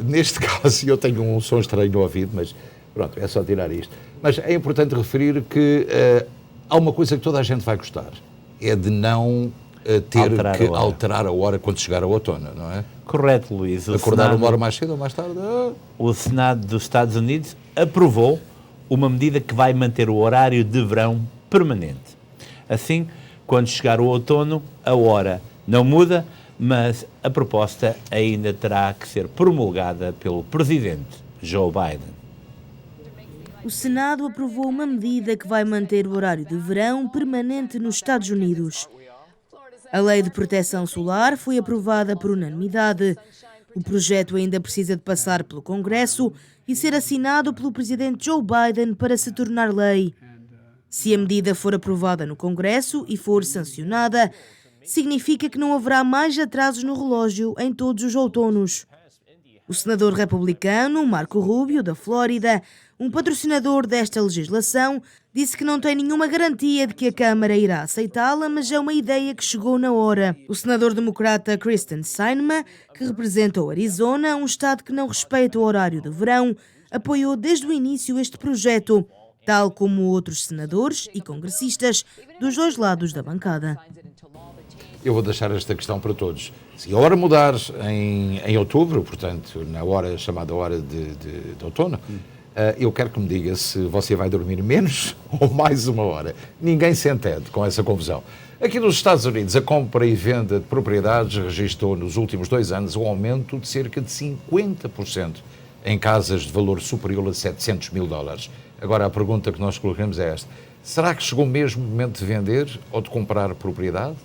neste caso, eu tenho um som estranho no ouvido, mas pronto, é só tirar isto. Mas é importante referir que há uma coisa que toda a gente vai gostar, é de não ter que alterar a hora quando chegar ao outono, não é? Correto, Luís. Acordar uma hora mais cedo ou mais tarde. O Senado dos Estados Unidos aprovou uma medida que vai manter o horário de verão permanente. Assim, quando chegar o outono, a hora não muda, mas a proposta ainda terá que ser promulgada pelo presidente Joe Biden. O Senado aprovou uma medida que vai manter o horário de verão permanente nos Estados Unidos. A Lei de Proteção Solar foi aprovada por unanimidade. O projeto ainda precisa de passar pelo Congresso e ser assinado pelo presidente Joe Biden para se tornar lei. Se a medida for aprovada no Congresso e for sancionada, significa que não haverá mais atrasos no relógio em todos os outonos. O senador republicano Marco Rubio, da Flórida, um patrocinador desta legislação, disse que não tem nenhuma garantia de que a Câmara irá aceitá-la, mas é uma ideia que chegou na hora. O senador democrata Kristen Sinema, que representa o Arizona, um estado que não respeita o horário de verão, apoiou desde o início este projeto, tal como outros senadores e congressistas dos dois lados da bancada. Eu vou deixar esta questão para todos. Se a hora mudar em outubro, portanto, na hora chamada hora de outono, eu quero que me diga se você vai dormir menos ou mais uma hora. Ninguém se entende com essa confusão. Aqui nos Estados Unidos, a compra e venda de propriedades registrou nos últimos 2 anos um aumento de cerca de 50% em casas de valor superior a $700 mil. Agora, a pergunta que nós colocamos é esta: será que chegou mesmo o momento de vender ou de comprar propriedade?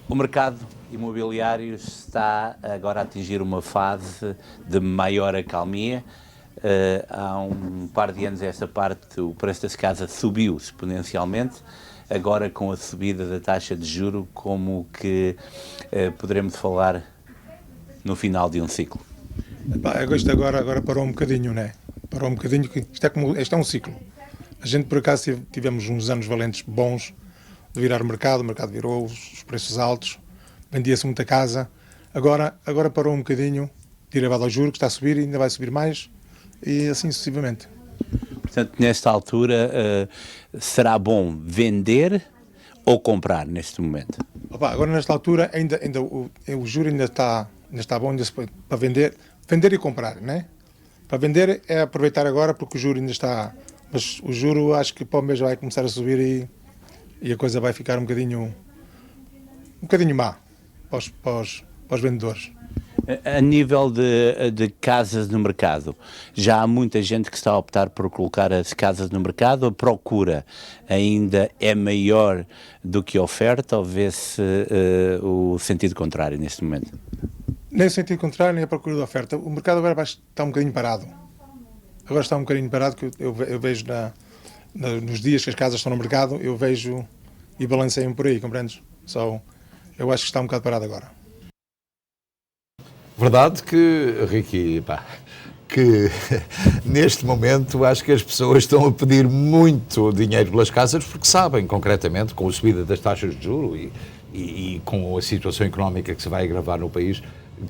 O mercado imobiliário está agora a atingir uma fase de maior acalmia. Há um par de anos esta parte o preço das casas subiu exponencialmente. Agora, com a subida da taxa de juro, como que poderemos falar no final de um ciclo? Isto agora parou um bocadinho, né? Parou um bocadinho, que isto é um ciclo. A gente, por acaso, tivemos uns anos valentes bons, de virar o mercado virou, os preços altos, vendia-se muita casa, agora parou um bocadinho, derivado ao juro que está a subir e ainda vai subir mais, e assim sucessivamente. Portanto, nesta altura, será bom vender ou comprar neste momento? Agora, nesta altura, ainda o juro ainda está bom para vender e comprar, né? Para vender é aproveitar agora porque o juro ainda está... Mas o juro acho que para o mês vai começar a subir e a coisa vai ficar um bocadinho má para os vendedores. A nível de casas no mercado, já há muita gente que está a optar por colocar as casas no mercado. A procura ainda é maior do que a oferta, ou vê-se o sentido contrário neste momento? Nem o sentido contrário, nem a procura da oferta. O mercado agora está um bocadinho parado. Agora está um bocadinho parado, que eu vejo nos dias que as casas estão no mercado, eu vejo e balanceio por aí, compreendes? Eu acho que está um bocado parado agora. Verdade que, Ricky, que neste momento acho que as pessoas estão a pedir muito dinheiro pelas casas porque sabem, concretamente, com a subida das taxas de juros e com a situação económica que se vai agravar no país,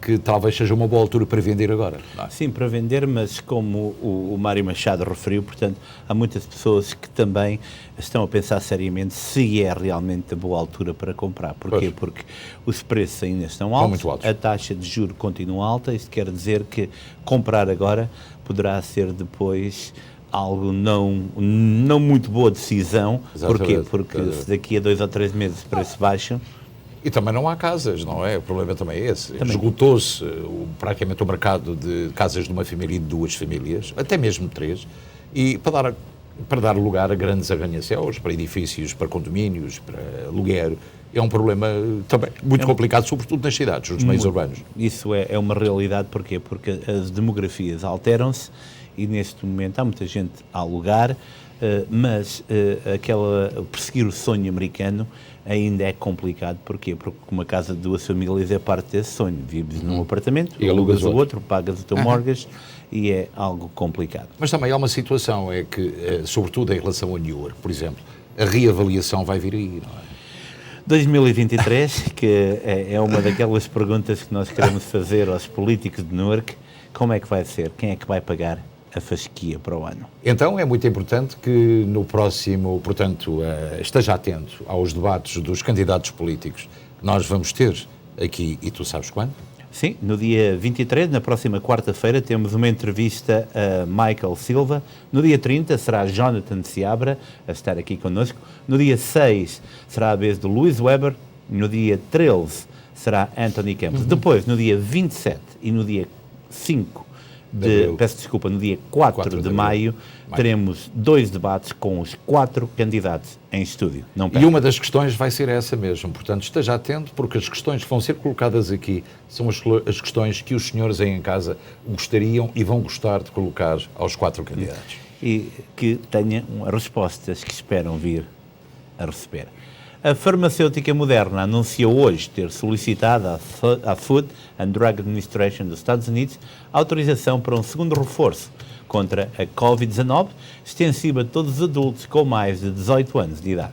que talvez seja uma boa altura para vender agora. Não é? Sim, para vender, mas como o Mário Machado referiu, portanto, há muitas pessoas que também estão a pensar seriamente se é realmente a boa altura para comprar. Porquê? Pois. Porque os preços ainda estão altos, muito altos, a taxa de juros continua alta, isso quer dizer que comprar agora poderá ser depois algo não muito boa decisão. Porquê? Porque se daqui a 2 ou 3 meses os preços baixam. E também não há casas, não é? O problema também é esse. Esgotou-se praticamente o mercado de casas de uma família e de 2 famílias, até mesmo 3, e para dar lugar a grandes arranha-céus, para edifícios, para condomínios, para aluguer, é um problema também muito complicado, sobretudo nas cidades, nos meios urbanos. Isso é uma realidade, porquê? Porque as demografias alteram-se e neste momento há muita gente a alugar, mas perseguir o sonho americano ainda é complicado. Porquê? Porque uma casa de 2 famílias é parte desse sonho. Vives num apartamento, e alugas o outro, pagas o teu mortgage e é algo complicado. Mas também há uma situação, é que, sobretudo em relação a New York, por exemplo, a reavaliação vai vir aí, não é? 2023, que é uma daquelas perguntas que nós queremos fazer aos políticos de Newark, como é que vai ser? Quem é que vai pagar a fasquia para o ano? Então é muito importante que no próximo, portanto, esteja atento aos debates dos candidatos políticos que nós vamos ter aqui, e tu sabes quando? Sim, no dia 23, na próxima quarta-feira, temos uma entrevista a Michael Silva. No dia 30 será Jonathan Seabra a estar aqui connosco. No dia 6 será a vez do Luís Weber. No dia 13 será Anthony Campos. Depois, no dia 27 e no dia 5 no dia 4 de maio, teremos 2 debates com os 4 candidatos em estúdio. E uma das questões vai ser essa mesmo, portanto esteja atento, porque as questões que vão ser colocadas aqui são as questões que os senhores aí em casa gostariam e vão gostar de colocar aos 4 candidatos. E que tenham respostas que esperam vir a receber. A farmacêutica Moderna anunciou hoje ter solicitado à Food and Drug Administration dos Estados Unidos autorização para um segundo reforço contra a Covid-19, extensivo a todos os adultos com mais de 18 anos de idade.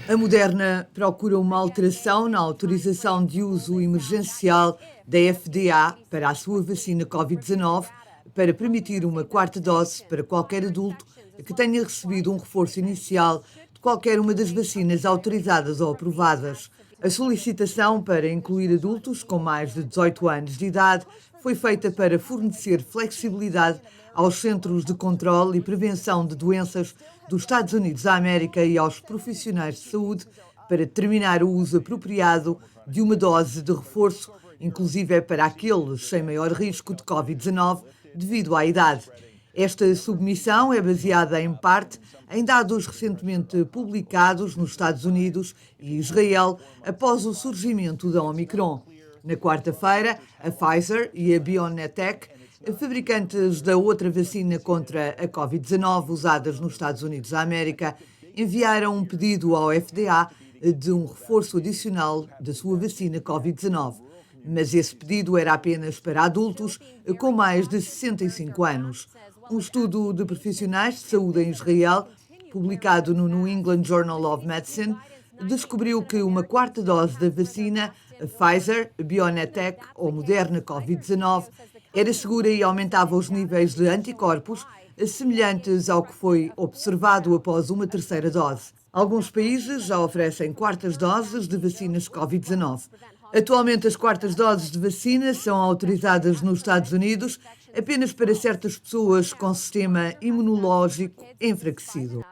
A Moderna procura uma alteração na autorização de uso emergencial da FDA para a sua vacina Covid-19 para permitir uma 4ª dose para qualquer adulto que tenha recebido um reforço inicial de qualquer uma das vacinas autorizadas ou aprovadas. A solicitação para incluir adultos com mais de 18 anos de idade foi feita para fornecer flexibilidade aos Centros de Controle e Prevenção de Doenças dos Estados Unidos da América e aos profissionais de saúde para determinar o uso apropriado de uma dose de reforço, inclusive para aqueles sem maior risco de Covid-19 devido à idade. Esta submissão é baseada em parte em dados recentemente publicados nos Estados Unidos e Israel após o surgimento da Omicron. Na quarta-feira, a Pfizer e a BioNTech, fabricantes da outra vacina contra a Covid-19 usadas nos Estados Unidos da América, enviaram um pedido ao FDA de um reforço adicional da sua vacina Covid-19. Mas esse pedido era apenas para adultos com mais de 65 anos. Um estudo de profissionais de saúde em Israel publicado no New England Journal of Medicine, descobriu que uma quarta dose da vacina, a Pfizer, BioNTech ou Moderna Covid-19, era segura e aumentava os níveis de anticorpos, semelhantes ao que foi observado após uma terceira dose. Alguns países já oferecem quartas doses de vacinas Covid-19. Atualmente, as quartas doses de vacina são autorizadas nos Estados Unidos apenas para certas pessoas com sistema imunológico enfraquecido.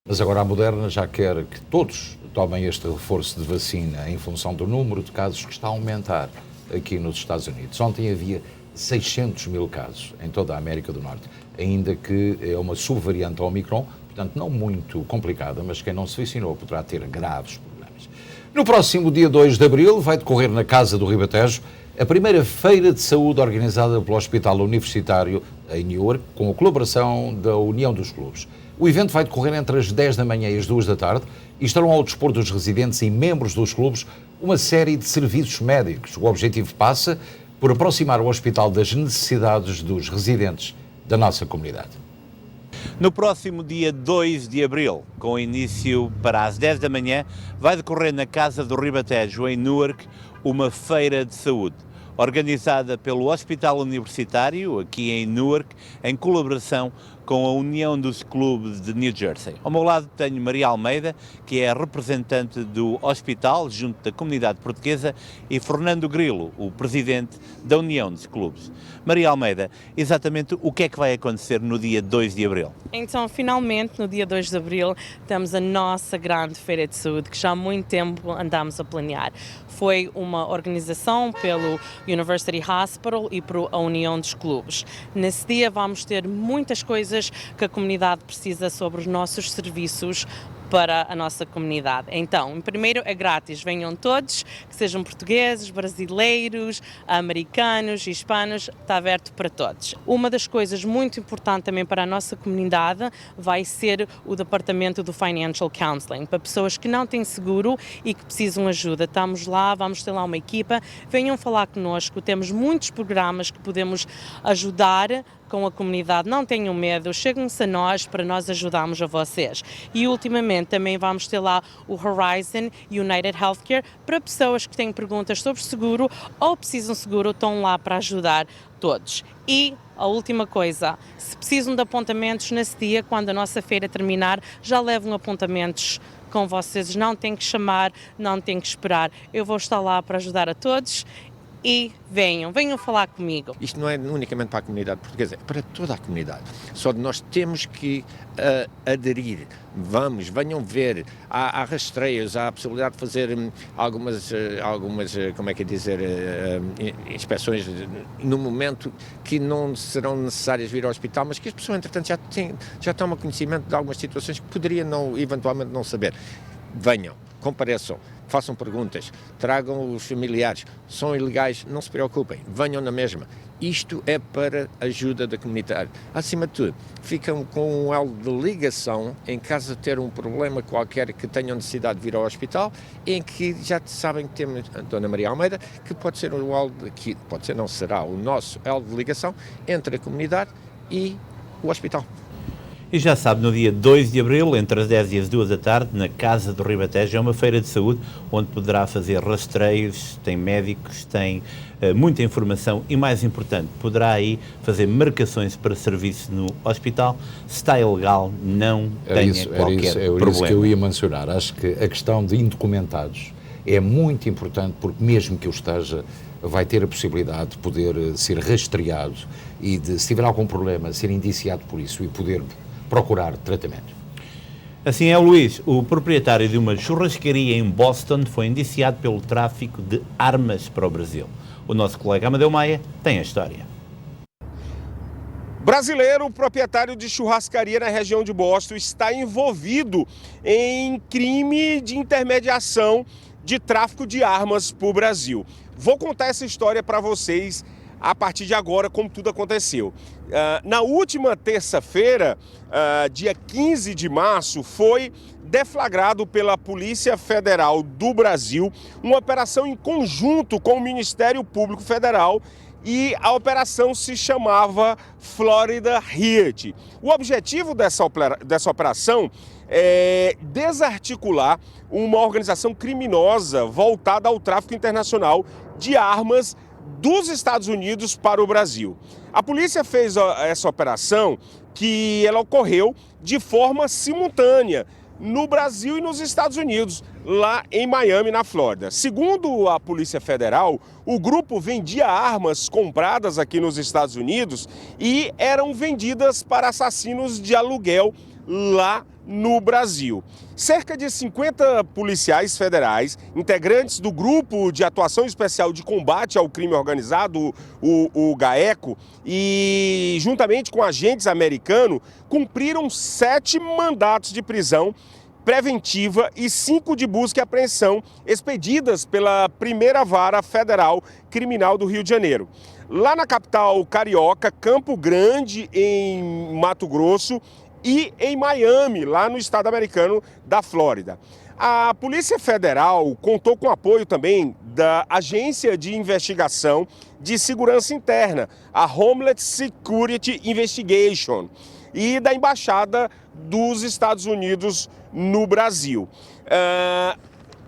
Mas agora a Moderna já quer que todos tomem este reforço de vacina em função do número de casos que está a aumentar aqui nos Estados Unidos. Ontem havia 600 mil casos em toda a América do Norte, ainda que é uma subvariante Omicron, portanto não muito complicada, mas quem não se vacinou poderá ter graves problemas. No próximo dia 2 de abril vai decorrer na Casa do Ribatejo a primeira feira de saúde organizada pelo Hospital Universitário em Newark, com a colaboração da União dos Clubes. O evento vai decorrer entre as 10 da manhã e as 2 da tarde e estarão ao dispor dos residentes e membros dos clubes uma série de serviços médicos. O objetivo passa por aproximar o hospital das necessidades dos residentes da nossa comunidade. No próximo dia 2 de abril, com início para as 10 da manhã, vai decorrer na Casa do Ribatejo, em Newark, uma feira de saúde, organizada pelo Hospital Universitário, aqui em Newark, em colaboração com a União dos Clubes de New Jersey. Ao meu lado tenho Maria Almeida, que é a representante do hospital junto da comunidade portuguesa, e Fernando Grilo, o presidente da União dos Clubes. Maria Almeida, exatamente o que é que vai acontecer no dia 2 de abril? Então, finalmente, no dia 2 de abril, temos a nossa grande feira de saúde, que já há muito tempo andámos a planear. Foi uma organização pelo University Hospital e pela União dos Clubes. Nesse dia vamos ter muitas coisas que a comunidade precisa sobre os nossos serviços para a nossa comunidade. Então, primeiro é grátis, venham todos, que sejam portugueses, brasileiros, americanos, hispanos, está aberto para todos. Uma das coisas muito importantes também para a nossa comunidade vai ser o departamento do Financial Counseling, para pessoas que não têm seguro e que precisam de ajuda. Estamos lá, vamos ter lá uma equipa, venham falar connosco, temos muitos programas que podemos ajudar com a comunidade, não tenham medo, cheguem-se a nós para nós ajudarmos a vocês. E ultimamente também vamos ter lá o Horizon United Healthcare para pessoas que têm perguntas sobre seguro ou precisam de seguro, estão lá para ajudar todos. E a última coisa, se precisam de apontamentos nesse dia, quando a nossa feira terminar, já levam apontamentos com vocês, não têm que chamar, não têm que esperar. Eu vou estar lá para ajudar a todos. E venham falar comigo. Isto não é unicamente para a comunidade portuguesa, é para toda a comunidade. Só de nós temos que aderir. Venham ver. Há rastreios, há a possibilidade de fazer algumas como é que é dizer, inspeções no momento que não serão necessárias vir ao hospital, mas que as pessoas, entretanto, já tomam conhecimento de algumas situações que poderiam eventualmente não saber. Venham, compareçam, façam perguntas, tragam os familiares, são ilegais, não se preocupem, venham na mesma. Isto é para a ajuda da comunidade. Acima de tudo, ficam com um elo de ligação em caso de ter um problema qualquer que tenham necessidade de vir ao hospital, em que já sabem que temos a Dona Maria Almeida, que pode ser o elo, que pode ser, não será, o nosso elo de ligação entre a comunidade e o hospital. E já sabe, no dia 2 de abril, entre as 10 e as 2 da tarde, na Casa do Ribatejo, é uma feira de saúde onde poderá fazer rastreios, tem médicos, tem muita informação e, mais importante, poderá aí fazer marcações para serviço no hospital. Se está ilegal, não tenha qualquer problema. Era isso que eu ia mencionar. Acho que a questão de indocumentados é muito importante, porque mesmo que eu esteja, vai ter a possibilidade de poder ser rastreado e, se tiver algum problema, ser indiciado por isso e poder procurar tratamento. Assim é, Luís, o proprietário de uma churrascaria em Boston foi indiciado pelo tráfico de armas para o Brasil. O nosso colega Amadeu Maia tem a história. Brasileiro, proprietário de churrascaria na região de Boston, está envolvido em crime de intermediação de tráfico de armas para o Brasil. Vou contar essa história para vocês a partir de agora, como tudo aconteceu. Na última terça-feira, dia 15 de março, foi deflagrado pela Polícia Federal do Brasil uma operação em conjunto com o Ministério Público Federal e a operação se chamava Florida Hit. O objetivo dessa operação é desarticular uma organização criminosa voltada ao tráfico internacional de armas dos Estados Unidos para o Brasil. A polícia fez essa operação que ela ocorreu de forma simultânea no Brasil e nos Estados Unidos, lá em Miami, na Flórida. Segundo a Polícia Federal, o grupo vendia armas compradas aqui nos Estados Unidos e eram vendidas para assassinos de aluguel lá no Brasil. Cerca de 50 policiais federais, integrantes do Grupo de Atuação Especial de Combate ao Crime Organizado, o GAECO, e juntamente com agentes americanos, cumpriram 7 mandatos de prisão preventiva e 5 de busca e apreensão expedidas pela Primeira Vara Federal Criminal do Rio de Janeiro. Lá na capital carioca, Campo Grande, em Mato Grosso, e em Miami, lá no estado americano da Flórida. A Polícia Federal contou com apoio também da Agência de Investigação de Segurança Interna, a Homeland Security Investigation, e da Embaixada dos Estados Unidos no Brasil.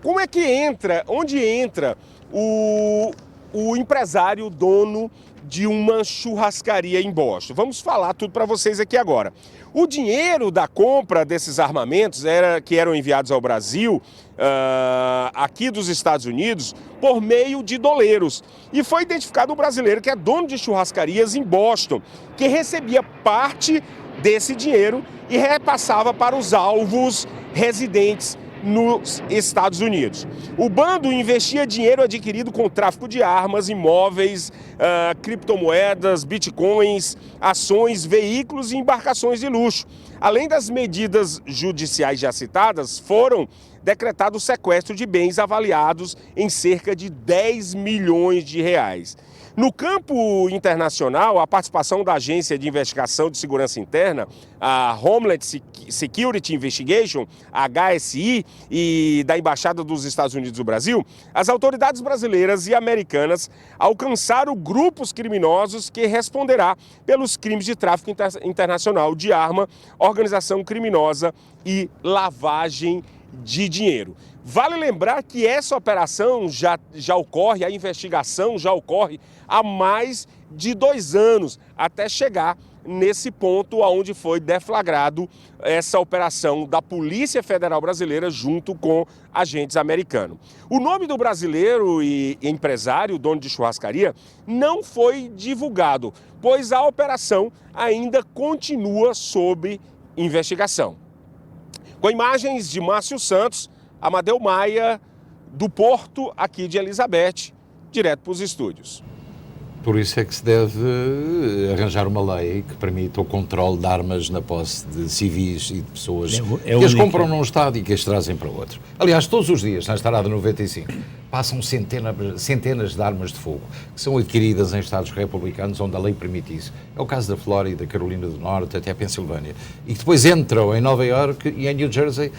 Como é que entra, onde entra o empresário dono de uma churrascaria em Boston? Vamos falar tudo para vocês aqui agora. O dinheiro da compra desses armamentos que eram enviados ao Brasil, aqui dos Estados Unidos, por meio de doleiros. E foi identificado um brasileiro que é dono de churrascarias em Boston, que recebia parte desse dinheiro e repassava para os alvos residentes nos Estados Unidos. O bando investia dinheiro adquirido com tráfico de armas, imóveis, criptomoedas, bitcoins, ações, veículos e embarcações de luxo. Além das medidas judiciais já citadas, foram decretados o sequestro de bens avaliados em cerca de 10 milhões de reais. No campo internacional, a participação da Agência de Investigação de Segurança Interna, a Homeland Security Investigation, a HSI, e da Embaixada dos Estados Unidos do Brasil, as autoridades brasileiras e americanas alcançaram grupos criminosos que responderá pelos crimes de tráfico internacional de arma, organização criminosa e lavagem de dinheiro. Vale lembrar que essa operação já ocorre, a investigação já ocorre há mais de 2 anos, até chegar nesse ponto onde foi deflagrado essa operação da Polícia Federal Brasileira junto com agentes americanos. O nome do brasileiro e empresário, dono de churrascaria, não foi divulgado, pois a operação ainda continua sob investigação. Com imagens de Márcio Santos, Amadeu Maia, do Porto, aqui de Elizabeth, direto para os estúdios. Por isso é que se deve arranjar uma lei que permita o controle de armas na posse de civis e de pessoas que as compram num estado e que as trazem para outro. Aliás, todos os dias, na Estrada 95, passam centenas de armas de fogo que são adquiridas em estados republicanos onde a lei permite isso. É o caso da Flórida, Carolina do Norte, até a Pensilvânia. E que depois entram em Nova Iorque e em New Jersey,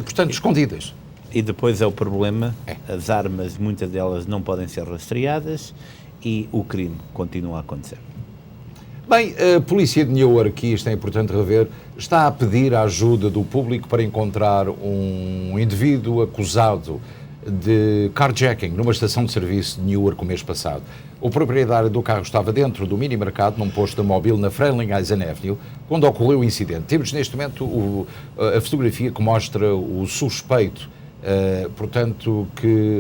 portanto, escondidas. E depois é o problema, as armas, muitas delas não podem ser rastreadas e o crime continua a acontecer. Bem, a polícia de Newark, e isto é importante rever, está a pedir a ajuda do público para encontrar um indivíduo acusado de carjacking numa estação de serviço de Newark o mês passado. O proprietário do carro estava dentro do mini-mercado, num posto de móvel na Frelinghuysen Avenue, quando ocorreu o incidente. Temos neste momento a fotografia que mostra o suspeito, portanto,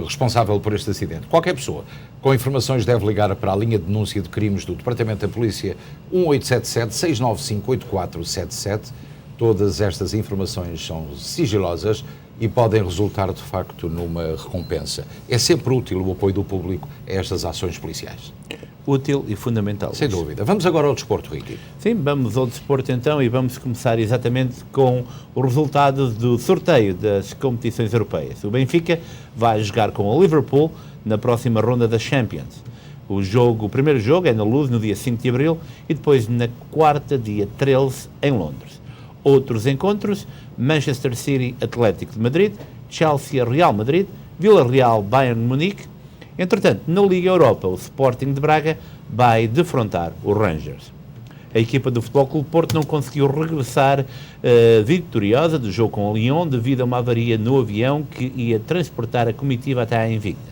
responsável por este acidente. Qualquer pessoa com informações deve ligar para a linha de denúncia de crimes do Departamento da Polícia 1877-695-8477. Todas estas informações são sigilosas e podem resultar, de facto, numa recompensa. É sempre útil o apoio do público a estas ações policiais. Útil e fundamental. Sem dúvida. Vamos agora ao desporto, Ricky. Sim, vamos ao desporto então e vamos começar exatamente com o resultado do sorteio das competições europeias. O Benfica vai jogar com o Liverpool na próxima ronda da Champions. O primeiro jogo é na Luz, no dia 5 de abril, e depois na quarta, dia 13, em Londres. Outros encontros: Manchester City, Atlético de Madrid, Chelsea, Real Madrid, Villarreal, Bayern Munique. Entretanto, na Liga Europa, o Sporting de Braga vai defrontar o Rangers. A equipa do Futebol Clube Porto não conseguiu regressar vitoriosa do jogo com o Lyon devido a uma avaria no avião que ia transportar a comitiva até à Invicta.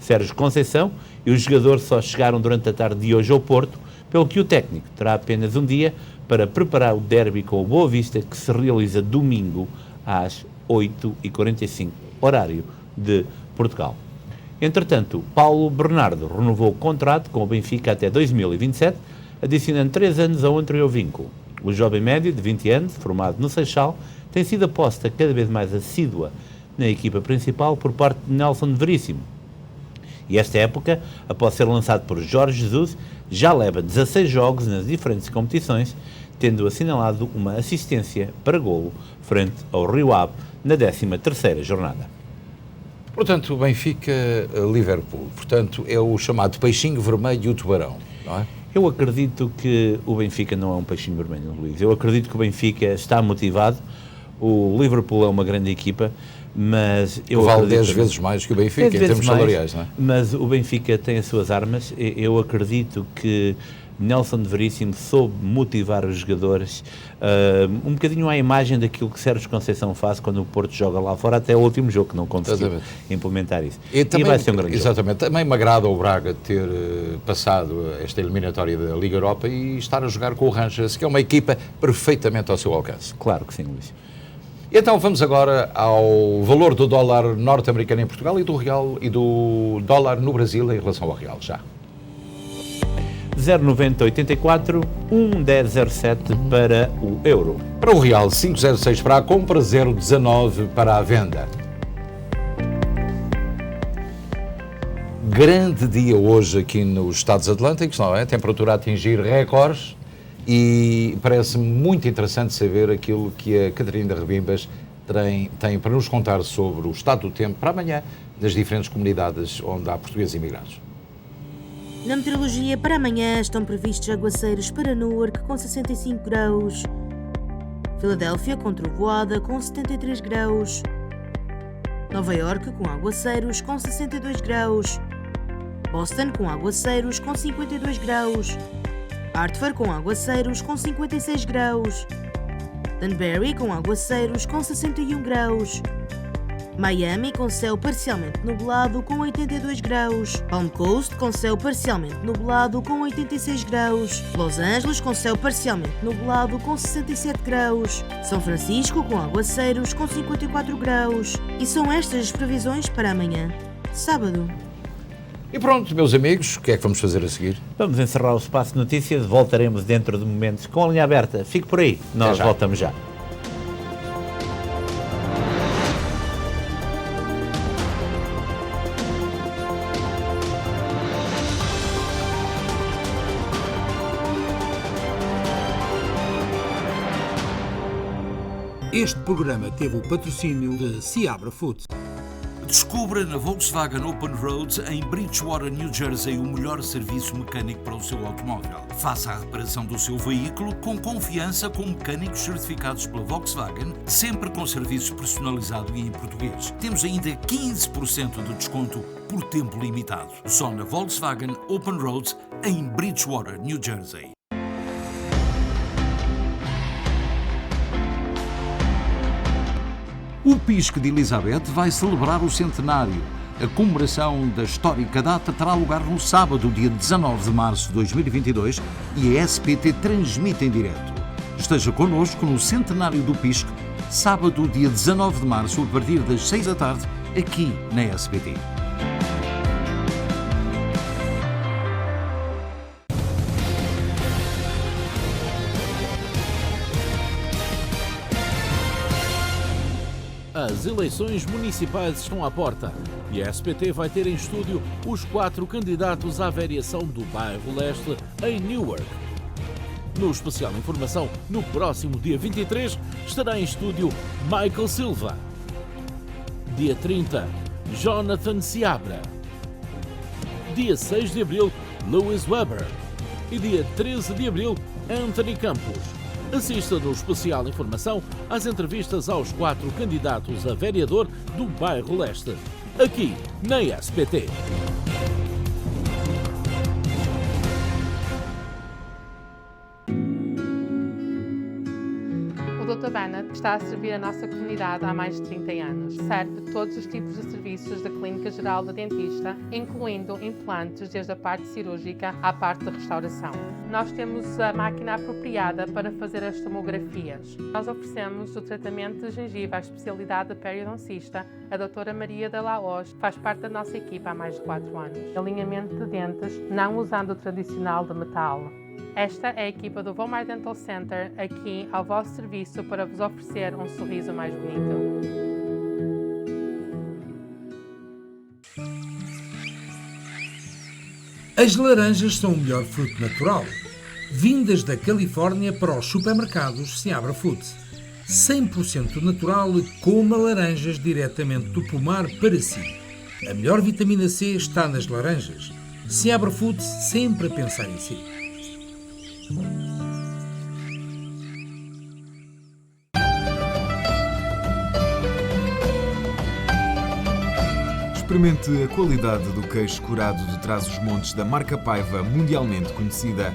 Sérgio Conceição e os jogadores só chegaram durante a tarde de hoje ao Porto, pelo que o técnico terá apenas um dia para preparar o derby com o Boa Vista, que se realiza domingo às 8h45, horário de Portugal. Entretanto, Paulo Bernardo renovou o contrato com o Benfica até 2027, adicionando 3 anos ao anterior vínculo. O jovem médio, de 20 anos, formado no Seixal, tem sido aposta cada vez mais assídua na equipa principal por parte de Nelson Veríssimo. E esta época, após ser lançado por Jorge Jesus, já leva 16 jogos nas diferentes competições, tendo assinalado uma assistência para golo frente ao Rio Ave na 13ª jornada. Portanto, o Benfica-Liverpool, portanto, é o chamado peixinho vermelho e o tubarão, não é? Eu acredito que o Benfica não é um peixinho vermelho, Luís. Eu acredito que o Benfica está motivado. O Liverpool é uma grande equipa, mas eu vale acredito 10 vezes mais que o Benfica em termos salariais, não é? Mas o Benfica tem as suas armas. Eu acredito que Nelson Veríssimo soube motivar os jogadores um bocadinho à imagem daquilo que Sérgio Conceição faz quando o Porto joga lá fora, até o último jogo que não conseguiu implementar isso. E vai ser um grande exatamente, jogo. Também me agrada o Braga ter passado esta eliminatória da Liga Europa e estar a jogar com o Rangers, que é uma equipa perfeitamente ao seu alcance. Claro que sim, Luís. Então vamos agora ao valor do dólar norte-americano em Portugal e do real e do dólar no Brasil em relação ao real, já. 0,9084, 1,1007 para o euro. Para o real, 5,06 para a compra, 0,19 para a venda. Grande dia hoje aqui nos Estados Atlânticos, não é? Temperatura a atingir recordes e parece-me muito interessante saber aquilo que a Catarina Rebimbas tem para nos contar sobre o estado do tempo para amanhã nas diferentes comunidades onde há portugueses imigrados. Na meteorologia, para amanhã estão previstos aguaceiros para Newark com 65 graus, Filadélfia com trovoada com 73 graus, Nova Iorque com aguaceiros com 62 graus, Boston com aguaceiros com 52 graus, Hartford com aguaceiros com 56 graus, Danbury com aguaceiros com 61 graus, Miami com céu parcialmente nublado com 82 graus, Palm Coast com céu parcialmente nublado com 86 graus, Los Angeles com céu parcialmente nublado com 67 graus, São Francisco com aguaceiros com 54 graus. E são estas as previsões para amanhã, sábado. E pronto, meus amigos, o que é que vamos fazer a seguir? Vamos encerrar o Espaço de Notícias, voltaremos dentro de momentos com a linha aberta. Fique por aí, nós voltamos já. Este programa teve o patrocínio de Seabra Foods. Descubra na Volkswagen Open Road em Bridgewater, New Jersey, o melhor serviço mecânico para o seu automóvel. Faça a reparação do seu veículo com confiança com mecânicos certificados pela Volkswagen, sempre com serviço personalizado e em português. Temos ainda 15% de desconto por tempo limitado. Só na Volkswagen Open Road em Bridgewater, New Jersey. O Pisque de Elizabeth vai celebrar o centenário. A comemoração da histórica data terá lugar no sábado, dia 19 de março de 2022, e a SPT transmite em direto. Esteja connosco no centenário do Pisque, sábado, dia 19 de março, a partir das 6 da tarde, aqui na SPT. As eleições municipais estão à porta e a SPT vai ter em estúdio os 4 candidatos à variação do bairro Leste em Newark. No especial Informação, no próximo dia 23, estará em estúdio Michael Silva. Dia 30, Jonathan Seabra. Dia 6 de abril, Lewis Weber. E dia 13 de abril, Anthony Campos. Assista no especial Informação às entrevistas aos 4 candidatos a vereador do bairro Leste, aqui na SPT. Altabana está a servir a nossa comunidade há mais de 30 anos. Serve todos os tipos de serviços da Clínica Geral da Dentista, incluindo implantes desde a parte cirúrgica à parte de restauração. Nós temos a máquina apropriada para fazer as tomografias. Nós oferecemos o tratamento de gengiva à especialidade de periodoncista. A doutora Maria de Laos faz parte da nossa equipa há mais de 4 anos. Alinhamento de dentes, não usando o tradicional de metal. Esta é a equipa do Vomar Dental Center, aqui ao vosso serviço para vos oferecer um sorriso mais bonito. As laranjas são o melhor fruto natural. Vindas da Califórnia para os supermercados Seabra Foods. 100% natural, coma laranjas diretamente do pomar para si. A melhor vitamina C está nas laranjas. Seabra Foods, sempre a pensar em si. Experimente a qualidade do queijo curado de Trás-os-Montes da marca Paiva, mundialmente conhecida.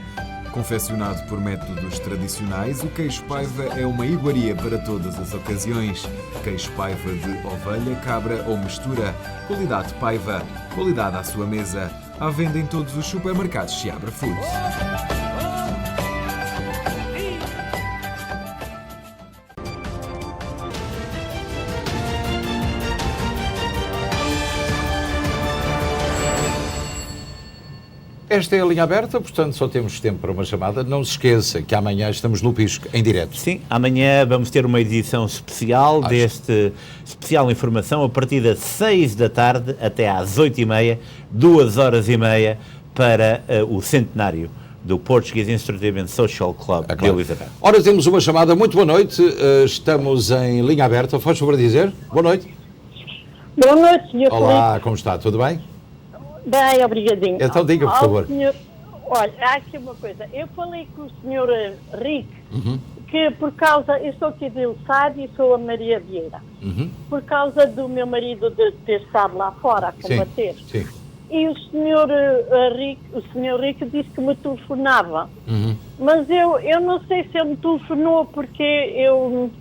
Confeccionado por métodos tradicionais, o queijo Paiva é uma iguaria para todas as ocasiões. Queijo Paiva de ovelha, cabra ou mistura. Qualidade Paiva, qualidade à sua mesa. À venda em todos os supermercados Seabra Foods. Esta é a linha aberta, portanto só temos tempo para uma chamada. Não se esqueça que amanhã estamos no Pisco, em direto. Sim, amanhã vamos ter uma edição especial deste especial informação a partir das 6 da tarde até às 8h30, 2h30 para o centenário do Portuguese Instructive and Social Club de Elizabeth. Ora, temos uma chamada. Muito boa noite. Estamos em linha aberta. Faz favor dizer. Boa noite. Boa noite, Sr. Olá, Felipe. como está? Tudo bem? Bem, obrigadinho. Então diga, por favor. Senhor, olha, há aqui uma coisa. Eu falei com o Sr. Rick, que por causa... Eu estou aqui de Ilsade e sou a Maria Vieira. Por causa do meu marido de ter estado lá fora a combater. Sim. E o Sr. Rick disse que me telefonava. Mas eu não sei se ele me telefonou, porque eu...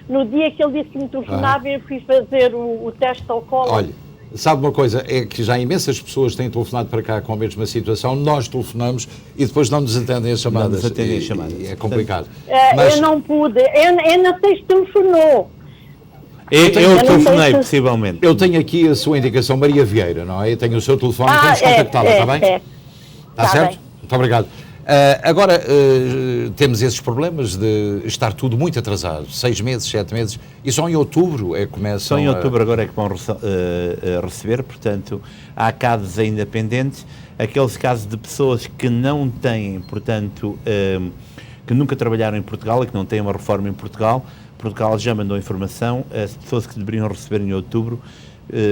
No dia que ele disse que me telefonava, eu fui fazer o teste ao colo. Olha, sabe uma coisa? É que já imensas pessoas têm telefonado para cá com a mesma situação. Nós telefonamos e depois não nos atendem as chamadas. Não nos atendem as chamadas. É complicado. Mas... Eu não pude. Eu não sei se telefonou. Eu telefonei, possivelmente. Eu tenho aqui a sua indicação, Maria Vieira, não é? Eu tenho o seu telefone, vamos contactá-la, está bem? Está certo? Bem. Muito obrigado. Agora, temos esses problemas de estar tudo muito atrasado, 6 meses, 7 meses, e só em outubro é que começam. Só em outubro agora é que vão receber, portanto, há casos ainda pendentes, aqueles casos de pessoas que não têm, portanto, que nunca trabalharam em Portugal e que não têm uma reforma em Portugal. Portugal já mandou informação, as pessoas que deveriam receber em outubro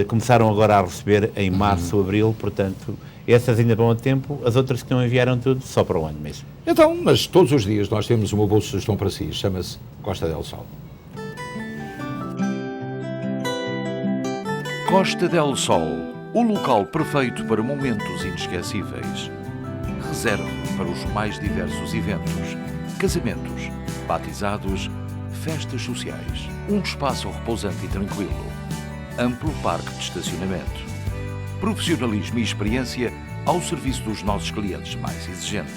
começaram agora a receber em março, abril, portanto, essas ainda vão a tempo, as outras que não enviaram tudo, só para o ano mesmo. Então, mas todos os dias nós temos uma boa sugestão para si, chama-se Costa del Sol. Costa del Sol, o local perfeito para momentos inesquecíveis. Reserve para os mais diversos eventos, casamentos, batizados, festas sociais. Um espaço repousante e tranquilo. Amplo parque de estacionamento. Profissionalismo e experiência ao serviço dos nossos clientes mais exigentes.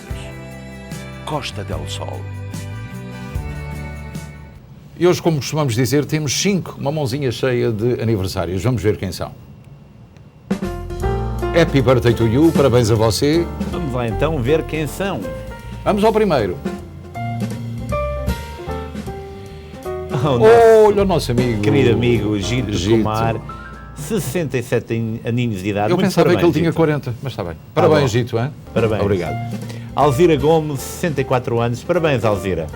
Costa del Sol. E hoje, como costumamos dizer, temos 5, uma mãozinha cheia de aniversários. Vamos ver quem são. Happy birthday to you, parabéns a você. Vamos lá então ver quem são. Vamos ao primeiro. Olha o nosso amigo. Querido amigo Gito Gomar, 67 aninhos de idade. Eu pensava que ele tinha 40, mas está bem. Parabéns, Gito, hein? Parabéns. Obrigado. Alzira Gomes, 64 anos. Parabéns, Alzira.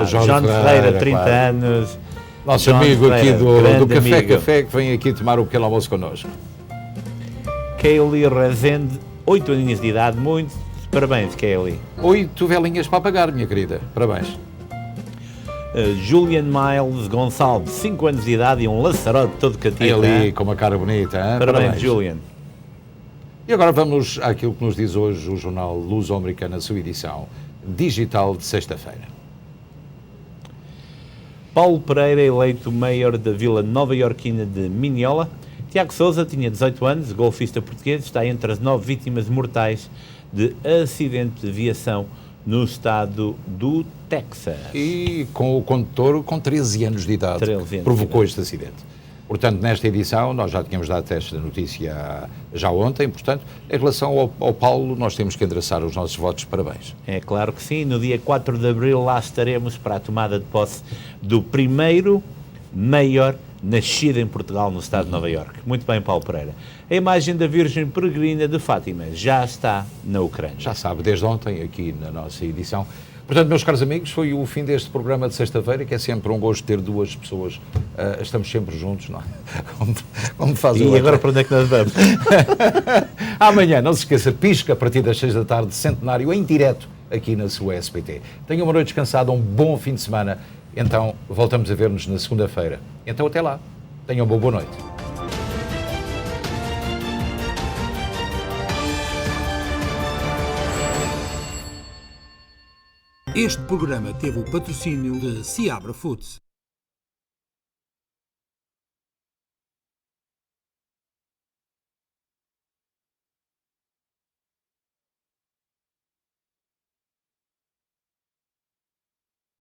João Ferreira, 30 anos. Nosso João amigo Ferreira, aqui do Café amigo. Café, que vem aqui tomar o pequeno almoço connosco. Kaylee Rezende, 8 aninhos de idade. Muito parabéns, Kaylee. 8 velinhas para apagar, minha querida. Parabéns. Julian Miles Gonçalves, 5 anos de idade e um laçarote todo cativo. Ali, com uma cara bonita. Hein? Parabéns, Julian. E agora vamos àquilo que nos diz hoje o jornal Luso-Americano, na sua edição digital de sexta-feira. Paulo Pereira eleito mayor da vila nova-iorquina de Minneola. Tiago Sousa tinha 18 anos, golfista português, está entre as 9 vítimas mortais de acidente de aviação no estado do Texas. E com o condutor com 13 anos de idade provocou este acidente. Portanto, nesta edição, nós já tínhamos dado esta notícia já ontem, portanto, em relação ao Paulo, nós temos que endereçar os nossos votos de parabéns. É claro que sim, no dia 4 de abril lá estaremos para a tomada de posse do primeiro mayor nascido em Portugal, no estado de Nova Iorque. Muito bem, Paulo Pereira. A imagem da Virgem Peregrina de Fátima já está na Ucrânia. Já sabe, desde ontem, aqui na nossa edição. Portanto, meus caros amigos, foi o fim deste programa de sexta-feira, que é sempre um gosto ter duas pessoas. Estamos sempre juntos, não é? Como faz o agora para onde é que nós vamos? Amanhã, não se esqueça, pisca a partir das 6 da tarde, centenário, em direto, aqui na sua SBT. Tenham uma noite descansada, um bom fim de semana. Então, voltamos a ver-nos na segunda-feira. Então, até lá. Tenham uma boa noite. Este programa teve o patrocínio de Seabra Foods.